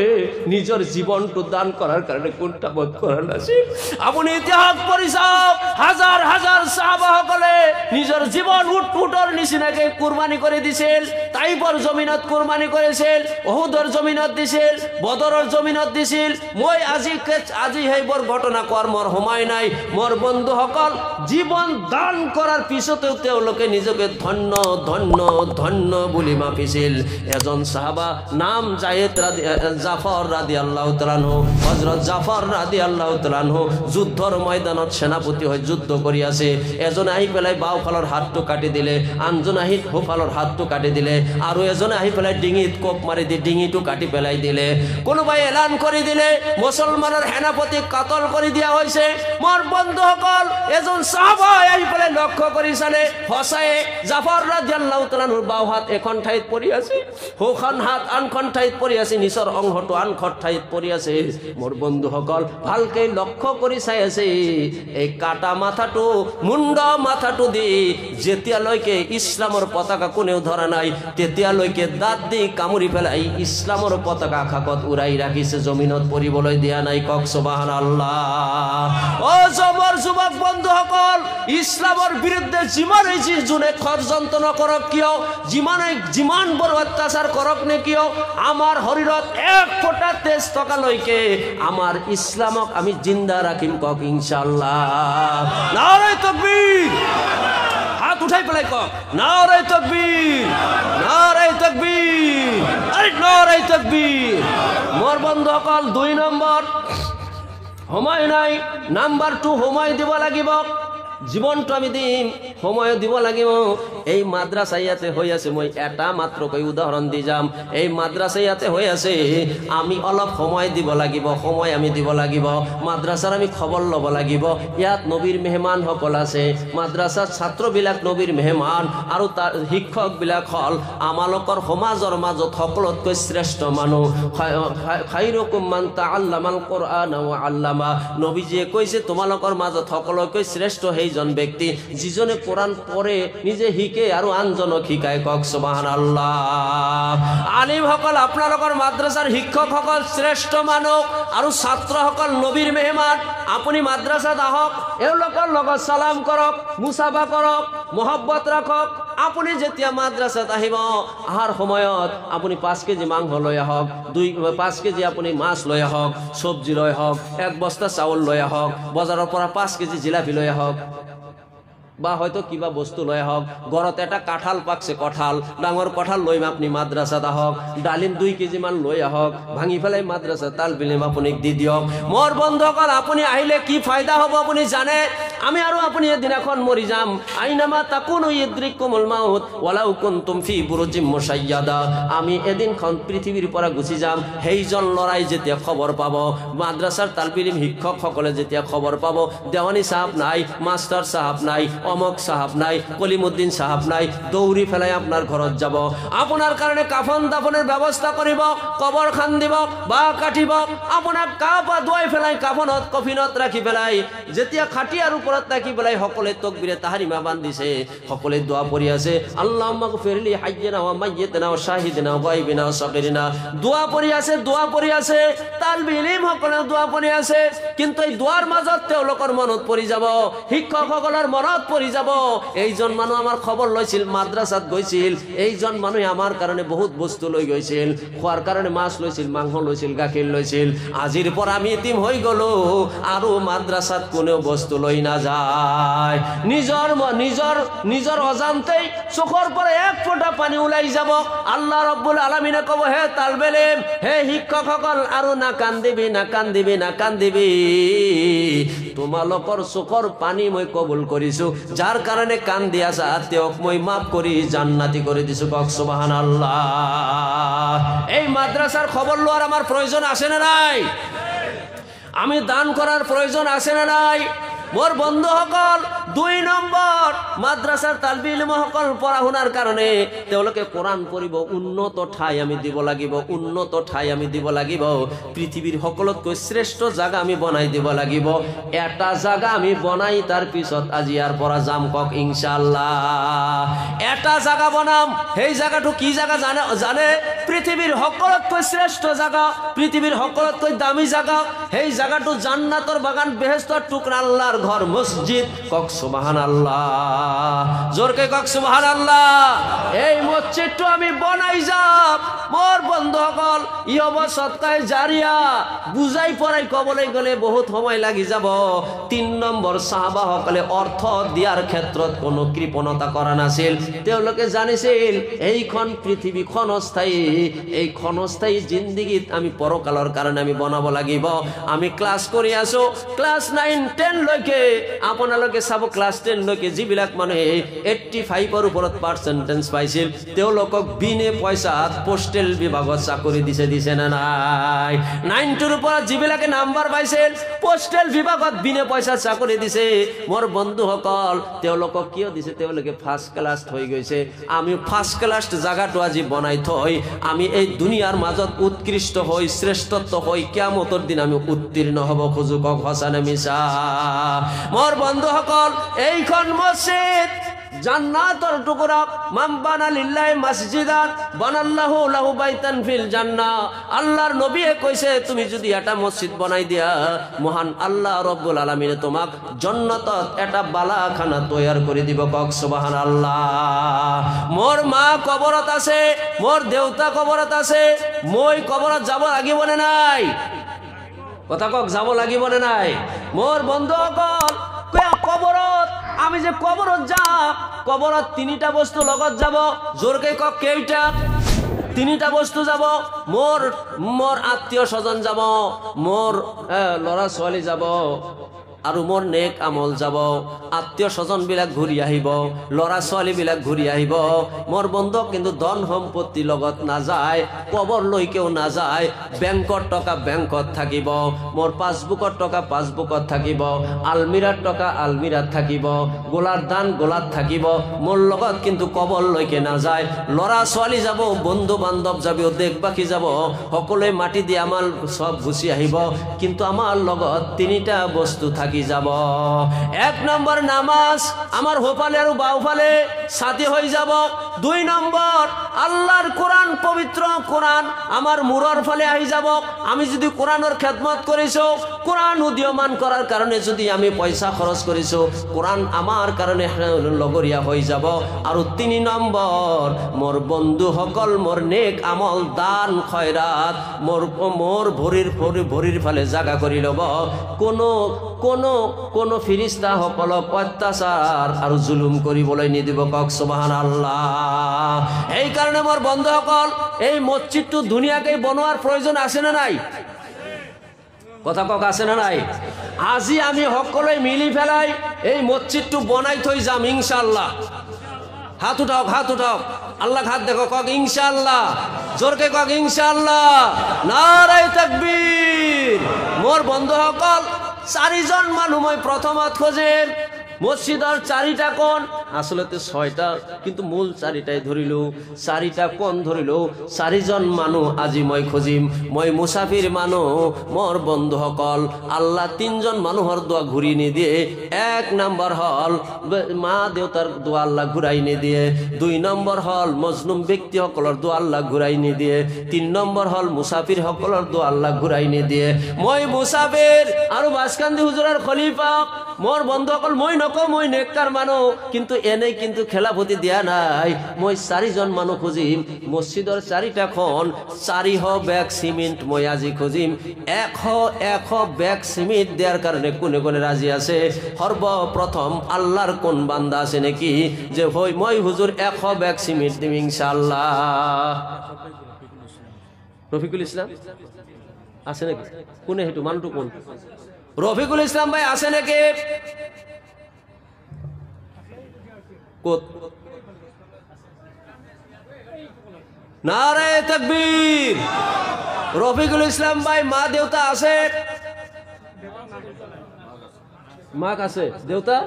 নিজৰ জীবনটো দান কৰাৰ কাৰণে কোনটা বোধ কৰা নাছিল আপুনি ইতিহাস পঢ়ি চাওক হাজাৰ হাজাৰ সাহাবাসকলে নিজৰ জীবন উটপুটৰ নিচিনাকৈ কুরবানি করে দিছিল তাইবৰ জমিনত কুরবানি করেছিল উহুদৰ জমিনত দিছিল বদৰৰ জমিনত দিছিল মই আজি সেইবোৰ ঘটনা কোৱাৰ মোৰ সময় নাই মোৰ বন্ধুসকল জীবন দান কৰাৰ পিছতেও তেওঁলোকে নিজকে ধন্য ধন্য ধন্য বুলি মাপিছিল এজন সাহাবা নাম জাফর রাদিয়াল্লাহু তাআলা আনহু হযরত জাফর রাদিয়াল্লাহু তাআলা আনহু যুদ্ধৰ ময়দানত সেনাপতি হৈ যুদ্ধ কৰি আছে এজন আহি পেলাই বাওফালৰ হাতটো কাটি দিলে আনজন আহি সোঁফালৰ হাতটো কাটি দিলে আৰু এজনে আহি পেলাই ডিঙিত কোপ মাৰি দি ডিঙিটো কাটি পেলাই দিলে কোনোবাই এলান কৰি দিলে মুছলমানৰ সেনাপতি কাতল কৰি দিয়া হৈছে মোৰ বন্ধুসকল এজন সাহাবা আহি পেলাই লক্ষ্য কৰি চালে হসাই জাফর রাদিয়াল্লাহু তাআলা আনহুৰ বাও হাত এখন ঠাইত পৰি আছে সোঁখন হাত আনখন ঠাইত পৰি আছে নিচৰ অংশটো আনখন ঠাইত পৰি আছে মোৰ বন্ধুসকল ভালকৈ লক্ষ্য কৰি চাই আছে এই কাটা মাথাটো মুন্ড মাথাটো দি যেতিয়ালৈকে ইছলামৰ পতাকা কোনেও ধৰা নাই তেতিয়ালৈকে দাঁত দি কামুৰি পেলাই ইছলামৰ পতাকা আকাশত উৰাই ৰাখিছে জমিনত পৰিবলৈ দিয়া নাই কক সুবহানাল্লাহ ও জমৰ যুৱক বন্ধুসকল ইছলামৰ বিৰুদ্ধে যিমানেই যোনে ষড়যন্ত্ৰ নকৰক কিয় যিমান বড় অত্যাচাৰ কৰক নে কিয় আমাৰ শৰীৰত এক ফোঁটা তেজ থকালৈকে আমাৰ ইছলামক আমি জিন্দা ৰাখিম কক ইনশাআল্লাহ নাৰে তাকবীৰ হাত উঠাই পেলাই কক নারে তাকবীর নারে তাকবীর আরে নারে তাকবীর মোর বন্ধুসকল 2 নম্বৰ সময় নাই নাম্বার 2 সময় দিব লাগিব জীবনটো আমি দিম সময় দিব লাগিব এই মাদ্রাসা ইয়াতে হৈ আছে মই এটা মাত্ৰ কৈ উদাহৰণ দি যাম এই মাদ্রাসা ইয়াতে হৈ আছে আমি অলপ সময় দিব লাগিব সময় আমি দিব লাগিব মাদ্রাসাৰ আমি খবৰ লব লাগিব ইয়াত নবীৰ মেহমান সকল আছে মাদ্রাসাৰ ছাত্ৰবিলাক নবীৰ মেহমান আৰু তাৰ শিক্ষক বিলাক হল আমালকৰ সমাজৰ মাজত সকলোতকৈ শ্ৰেষ্ঠ মানুহ খাইৰুকুম মান তাআল্লামাল কুরআন ওয়া আল্লামা নবীজিয়ে কৈছে তোমালোকৰ মাজত সকলোতকৈ শ্ৰেষ্ঠ জন ব্যক্তি যিজনে কোরআন পড়ে নিজে শিকে আৰু আনজনক শিকায় কক সুবহানাল্লাহ আলিম সকল আপোনালোকৰ মাদ্রাসাৰ শিক্ষক সকল শ্ৰেষ্ঠ মানুহ আৰু ছাত্ৰ সকল নবীৰ মেহমান আপুনি মাদ্রাসাত আহক এওঁলোকৰ লগত সালাম কৰক মুসাফা কৰক মহব্বত ৰাখক আপুনি যেতিয়া মাদ্রাসাত আহিব আহাৰ সময়ত আপুনি 5 কেজি মাংস লৈ আহক 5 কেজি আপুনি মাছ লৈ আহক সবজি লৈ আহক এক বস্তা চাউল লৈ আহক বজাৰৰ পৰা 5 কেজি জিলাপি লৈ আহক বা হয়তো কিবা বস্তু লৈ আহক ঘৰত এটা কাঁঠাল পাকছে কঁঠাল ডাঙৰ কঁঠাল লৈ আপনি মাদ্রাসাত আহক ডালিম 2 কেজি মান লৈ আহক ভাঙি ফেলাই মাদ্রাসাত তালবিলিম আপুনি দি দিয়ক মোৰ বন্ধুসকল আপুনি আহিলে কি ফায়দা হ'ব আপুনি জানে আমি আৰু আপুনি এদিনাখন মৰি যাম আইনামা তাকুনু ইদ্রিকুমুল মাউত ওয়ালাউ কুনতুম ফি বুরুজিম মুশাইয়াদা আমি এদিনখন পৃথিৱীৰ পৰা গুচি যাম হেইজন লৰাই যেতিয়া খবৰ পাব মাদ্রাসাৰ তালবিলিম শিক্ষক সকলে যেতিয়া খবৰ পাব দেৱানী সাহেব নাই মাস্টার সাহেব নাই অমক সাহেব নাই কলিমউদ্দিন সাহেব নাই দৌৰি ফেলাই আপোনাৰ ঘৰত যাব আপোনাৰ কাৰণে কাফন দাফনের ব্যৱস্থা কৰিব কবৰ খান দিব বা কাটিব আপোনাক কাপা ধুৱাই ফেলাই কাফনত কফিনত ৰাখি ফেলাই যেতিয়া খাটিয়াৰ ওপৰত ৰাখি ফেলাই সকলে তাকবীৰে তাহরিমা বান্ধিছে সকলে দোয়া পড়ি আছে আল্লাহুম্মা গফিরলি হাইয়িনা ওয়া মাইয়িতিনা ওয়া শাহিদিনা ওয়া গায়বিনা ওয়া সাগিরিনা দোয়া পড়ি আছে তালবিলিম সকলে দোয়া পড়ি আছে কিন্তু এই দোয়াৰ মাজত তেওঁলোকৰ মনত পৰি যাব শিক্ষক সকলৰ মনত পৰি যাব এইজন মানুহ আমাৰ খবৰ লৈছিল মাদ্রাসাত গৈছিল এইজন মানুহ আমাৰ কাৰণে বহুত বস্তু লৈ গৈছিল খোৱাৰ কাৰণে মাছ লৈছিল মাংস লৈছিল গাখীৰ লৈছিল আজিৰ পৰা আমি ইতিম হৈ গলো আৰু মাদ্রাসাত কোনো বস্তু লৈ না যায় নিজৰ অজান্তেই চোখৰ পৰা এক ফোঁটা পানী ওলাই যাব আল্লাহ ৰাব্বুল আলামিনে কব হে তালবেলিম হে শিক্ষকসকল আৰু না কান্দিবি তোমালোকৰ চোখৰ পানী মই কবুল কৰিছো যাৰ কাৰণে কান্দি আছা তেওঁক মই মাফ কৰি জান্নাতি কৰি দিছো কক সুবহানাল্লাহ এই মাদ্রাসাৰ খবৰ লোৱাৰ আমাৰ প্ৰয়োজন আছে না নাই আমি দান কৰাৰ প্ৰয়োজন আছে না নাই মোর বন্ধুসকল 2 নম্বৰ মাদ্রাসাৰ তালবিলিম সকল পঢ়া শুনাৰ কাৰণে তেওঁলোকে কোরআন পঢ়িব উন্নত ঠাই আমি দিব লাগিব পৃথিৱীৰ সকলোতকৈ শ্ৰেষ্ঠ জায়গা আমি বনাই দিব লাগিব এটা জায়গা আমি বনাই তাৰ পিছত আজি ইয়াৰ পৰা যাম কক ইনশাআল্লাহ এটা জায়গা বনাম সেই জায়গাটো কি জায়গা জানে পৃথিৱীৰ সকলোতকৈ শ্ৰেষ্ঠ জায়গা পৃথিৱীৰ সকলোতকৈ দামী জায়গা সেই জায়গাটো জান্নাতৰ বাগান বেহেশতৰ টুকৰা আল্লাহৰ ঘর মসজিদ কক সুবহানাল্লাহ জোরকে কক সুবহানাল্লাহ এই মসজিদটো আমি বনাই যাব মোর বন্ধুসকল ই হব সদকায়ে জারিয়া বুঝাই পড়াই কবলে গলে বহুত সময় লাগি যাব 3 নম্বৰ সাহাবা সকলে অর্থ দিয়াৰ ক্ষেত্ৰত কোনো কৃপণতা কৰা নাছিল তেওঁলোকে জানিছিল এইখন পৃথিৱী ক্ষণস্থায়ী জিন্দেগীত আমি পৰকালৰ কাৰণে আমি বনাব লাগিব আমি ক্লাস কৰি আছো ক্লাস 9 10 লৈকে আপোনালোকে সব ক্লাস 10 লৈকে যিবিলাক মানুহে 85 ওপৰত পাৰ্চেন্টেজ পাইছিল তেওঁলোকক বিনে পইচাত পোস্টেল বিভাগত চাকৰি দিছে না নাই 90 ওপৰত যিবিলাকে নাম্বাৰ পাইছিল পোস্টেল বিভাগত বিনে পইচা চাকৰি দিছে মোৰ বন্ধুসকল তেওঁলোকক কিয় দিছে তেওঁলোকে ফার্স্ট ক্লাস হৈ গৈছে আমি ফার্স্ট ক্লাস জায়গাটো আজি বনাই থৈ আমি এই দুনিয়ার মাজত উৎকৃষ্ট হই, শ্রেষ্ঠত্ব হই, কিয়ামতের দিন আমি উত্তীর্ণ হব। খুজু কক হসানে মিশা। মোর বন্ধুসকল, এইখন মসজিদ জান্নাতের টুকরা। মান বানা লিল্লাহি মাসজিদান বানাল্লাহু লাহু বাইতান ফিল জান্নাহ। আল্লাহর নবী কইছে, তুমি যদি এটা মসজিদ বানাই দিয়া, মহান আল্লাহ রব্বুল আলামিনে তোমাক জান্নাতত এটা বালাখানা তৈয়ার করে দিব। কক সুবহানাল্লাহ। মোর মা কবরত আছে, মোর দেউতা কবরত আছে, মই কবরত যাব লাগিব নে নাই? কথা কক, যাব লাগিব নে নাই? মোর বন্ধুসকল, কবরত আমি যে কবরত যাম, কবরত তিনিটা বস্তু লগত যাব। জোরকে কক কেইটা? তিনিটা বস্তু যাব। মোর মোর আত্মীয় স্বজন যাব, মোর লৰা ছোৱালী যাব, আৰু মোর নেক আমল যাব। আত্মীয় স্বজন বিলাক ঘূৰি আহিব, লৰা ছোৱালী বিলাক ঘূৰি আহিব। মোর বন্ধু কিন্তু ধন সম্পত্তি লগত নাযায়, কবর লৈকেও নাযায়। বেংকর টকা বেংকত থাকিব, মোর পাসবুকর টকা পাসবুকত থাকিব, আলমিরার টকা আলমিরাত থাকিব, গোলার দান গোলাত থাকিব। মোর লগত কিন্তু কবর লৈকে নাযায়। লৰা ছোৱালী যাব, বন্ধু বান্ধব যাব, দেশবাসী যাব, সকলোৱে মাটি দিয়ে আমার সব গুছি আহিব। কিন্তু আমার লগত তিনিটা বস্তু থাকি যাব। এক নম্বর নামাজ আমার হোপালে আর বাউফালে সাথী হয়ে যাব। দুই নম্বর আল্লাহর কোরআন, পবিত্র কোরআন আমার মুরর ফলে আহি যাব। আমি যদি কোরআনের খেদমত করিছো, কোরআন উদীয়মান করার কারণে যদি আমি পয়সা খরচ করিছো, কোরআন আমার কারণে লগরিয়া হয়ে যাব। আর তিন নম্বর মোর বন্ধু সকল মোর নেক আমল দান খয়রাত মোর ভরির ফলে জাগা করি লব। কোনো ফিরিস্তা সকলক অত্যাচার আর জুলুম কৰিবলৈ নিদিব। কক সুবহানাল্লাহ। এই কারণে মোর বন্ধুসকল, এই মসজিদটো ধুনীয়াকৈ বনোৱাৰ প্ৰয়োজন আছে না নাই? কথা কক, আছে না নাই? আজি আমি সকলোৱে মিলি পেলাই এই মসজিদটো বনাই থৈ যাম ইনশাআল্লাহ। হাত উঠাওক, হাত উঠাওক, আল্লাহ হাত দেখো, কক ইনশাআল্লাহ। জোরকে কক ইনশাআল্লাহ। নারায়ে তাকবীর। মোর বন্ধুসকল, চারিজন মানুহ মই প্রথমত খোঁজেন। মসজিদর চারিটা কোণ, আসলে তো ছয়টা, কিন্তু মূল চারিটাই ধরিল। চারিটা কোণ ধরিল, চারিজন মানুহ আজি মই খুঁজিম। মই মুসাফির মানুহ। মোর বন্ধুসকল, আল্লাহ তিনজন মানুহৰ দোয়া ঘূৰি নিদিয়ে। এক নম্বৰ হল মা দেউতাৰ দোয়া আল্লাহ ঘূৰাই নিদিয়ে। দুই নম্বৰ হল মজলুম ব্যক্তিসকলৰ দোয়া আল্লাহ ঘূৰাই নিদিয়ে। তিন নম্বৰ হল মুসাফির সকলৰ দোয়া আল্লাহ ঘূৰাই নিদিয়ে। মই মুসাফির আৰু বাসকান্দি হুজুৰৰ খলিফা। মোর বন্ধুসকল, মই নকওঁ মই নেককার মানুহ, কিন্তু এনেই কিন্তু খেলাফতি দিয়া নাই। মই চাৰিজন মানুহ খুঁজিম। মসজিদৰ চাৰিটা খন 400 বেগ সিমেন্ট মই আজি খুঁজিম। 100 বেগ সিমেন্ট দিয়ার কারণে কোনে কোনে রাজি আছে? সর্বপ্রথম আল্লাহর কোন বান্দা আছে নাকি যে হই মই হুজুর 100 বেগ সিমেন্ট দিম ইনশাআল্লাহ? রফিকুল ইসলাম আছে নাকি? কোনে হেতু মানুহটো কোন? রফিকুল ইসলাম ভাই আছে নাকি? কত? নারায়ে তাকবীর। রফিকুল ইসলাম ভাই মা দেউতা আছে? মাক আছে, দেউতা?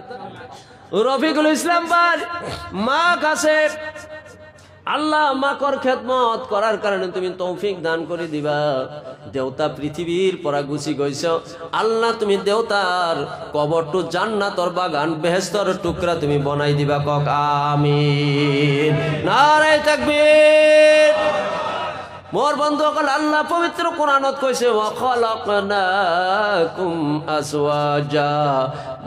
রফিকুল ইসলাম ভাই মাক আছে। আল্লাহ মাকর খেদমত করার কারণে তুমি তৌফিক দান করে দিবা। দেউতা পৃথিবীর পরা গুছি গৈছ, আল্লাহ তুমি দেউতার কবরটো জান্নাতর বাগান বেহেশতর টুকরা তুমি বনাই দিবা। কক আমিন। নারায়ে তাকবীর। মোর বন্ধুসকল, আল্লাহ পবিত্র কোরআনত কইছে ওয়া খালাকনাকুম আসওয়াজা।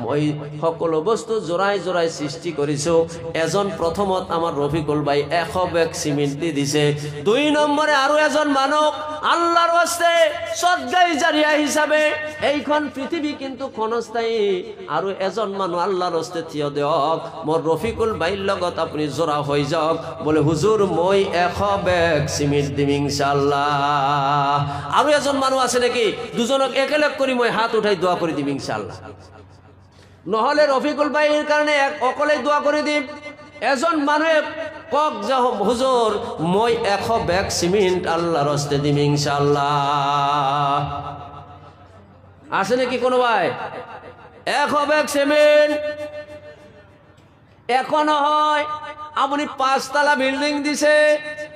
মই সকল বস্তু জোড়াই জোড়াই সৃষ্টি করিছো। এজন প্রথমত আমার রফিকুল ভাই 100 বেগ সিমেন্ট দি দিছে। দুই নম্বরে আরো এজন মানুহ আল্লাহর ওয়াস্তে সদগাই জারিয়া হিসাবে এইখন পৃথিবী কিন্তু ক্ষণস্থায়ী। আরো এজন মানুহ আল্লাহর ওয়াস্তে থিয় দিয়ক। মোর রফিকুল ভাইর লগত আপনি জোড়া হয়ে যাওক। বলে হুজুর মই 100 বেগ সিমেন্ট দিম ইনশাআল্লাহ। আরো এজন মানুহ আছে নাকি? দুজনক একেলগ কৰি মই হাত উঠাই দোয়া করে দিম ইনশাআল্লাহ। নহলে রফিকুল ভাইয়ের কারণে অকলে দোয়া করে দিম। এজন মানুহে কক যে হুজুর মই 100 বেগ সিমেন্ট আল্লাহর হস্তে দিম ইনশাআল্লাহ। আছে নাকি কোনো ভাই? 100 বেগ সিমেন্ট এখনো হয়। আপনি 5 তলা বিল্ডিং দিছে,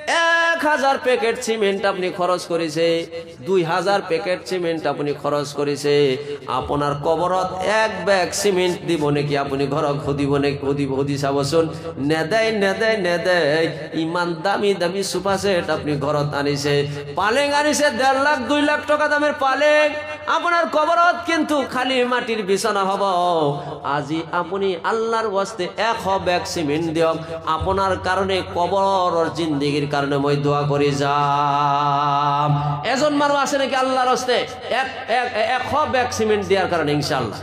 1000 প্যাকেট সিমেন্ট আপনি খরচ করেছে, 2000 প্যাকেট সিমেন্ট আপনি খরচ করেছে, আপনার কবরত 1 ব্যাগ সিমেন্ট দিব নাকি আপনি ঘর খুদিব নাকি খুদি চাবচোন। নেদেয় ইমান দামি দামি সোফা সেট আপনি ঘরত আনিছে, পালেং আনিছে 1.5 লাখ 2 লাখ টাকা দামের পালেং, আপনার কবরত কিন্তু খালি মাটির বিছানা হব। আজি আপনি আল্লাহর ওয়াস্তে 100 ব্যাগ সিমেন্ট দিয়ক, আপনার কারণে কবরের জিন্দেগির কারণে মই দোয়া করে যাম। এজন মানুষ আছে নাকি আল্লাহর ওয়াস্তে 100 ব্যাগ সিমেন্ট দেওয়ার কারণে? ইনশাআল্লাহ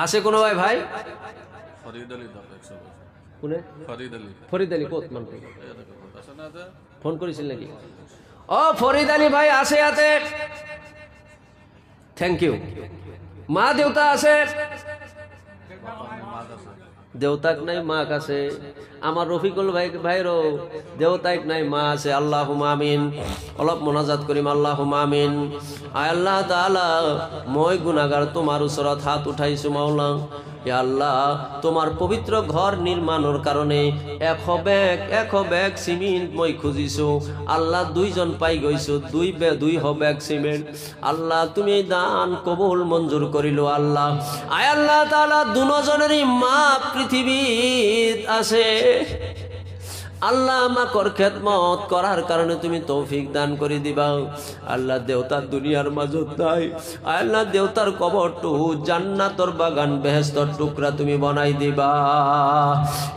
আছে কোনো ভাই? ভাই ফরিদ আলী কোত মান ফোন করেছিল নাকি? ও ফরিদ আলী ভাই আছে হাতে, থ্যাংক ইউ। মা দেউতা আছে? দেউতাক নাই মা আছে। আমার রফিকুল ভাইরও দেউতাক নাই মা আছে। আল্লাহুম্মা আমিন। অলপ মোনাজাত করিম। আল্লাহুম্মা আমিন। আয় আল্লাহ তাআলা, মই গুনাহগার তোমার ওচৰত হাত উঠাইছো মাওলা। ইয়া আল্লাহ, তোমার পবিত্র ঘর নির্মাণের কারণে 100 ব্যাগ সিমেন্ট মই খুঁজিছো। আল্লাহ 2 জন পাই গইছো, 2 ব্যাগ সিমেন্ট। আল্লাহ তুমি দান কবুল মঞ্জুর করিলো। আল্লাহ আয় আল্লাহ তাআলা, দুজনেরই মা পৃথিবীত আছে। আল্লাহ আমাকর খেদমত করার কারণে তুমি তৌফিক দান করে দিবা। আল্লাহ দেউতার দুনিয়ার মাঝত নাই, আল্লাহ দেউতার কবরটু জান্নাতর বাগান বেহেশতর টুকরা তুমি বানাই দিবা।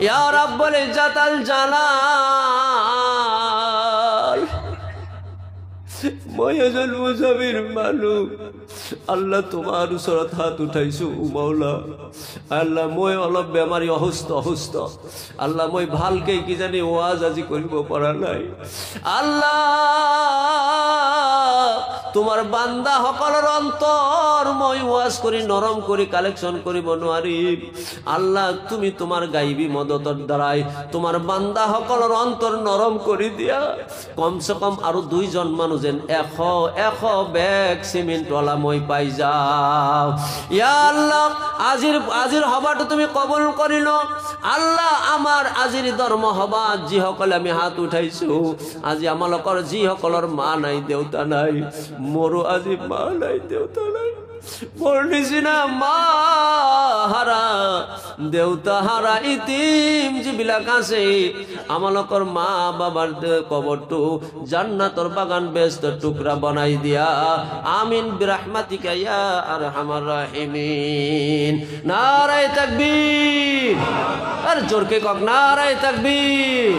ইয়া রাব্বুল ইজ্জাতাল জালাল, মই এজন মুসাফির মানুষ। আল্লাহ তোমার ওচৰত হাত উঠাইছো মাওলা। আল্লাহ মই অলপ বেমাৰী অসুস্থ। আল্লাহ মই ভালকে কি জানি ওয়াজ আজি কৰিব পৰা নাই। আল্লাহ তোমার বান্দা সকলের অন্তর মই ওয়াজ করি নরম করি কালেকশন করিব নোৱাৰিম। আল্লাহ তুমি তোমার গাইবী মদতর দ্বারাই তোমার বান্দা সকলের অন্তর নরম করে দিয়া কমসে কম আরো 2 জন মানুষ যেন 100 ব্যাগ সিমেন্টওয়ালা মই পাই যাও। ইয়া আল্লাহ, আজির হবাটা তুমি কবুল করিল। আল্লাহ আমার আজির ধর্ম হবা যি সকলে আমি হাত উঠাইছো, আজি আমালোকৰ যি সকলৰ মা নাই দেউতা নাই, মোৰো আজি মা নাই দেউতা নাই। মোর নিচিনা মা হারা দেউতা হারা ইতিম যিবিলাক আছে, আমালোকৰ মা বাবার কবরটো জান্নাতর বাগান বেহেশতর টুকরা বনাই দিয়া। আমিন বিরহমাতিকা ইয়া আরহামার রাহিমিন। নারায়ে তাকবীর। আর জোরকে কক নারায়ে তাকবীর।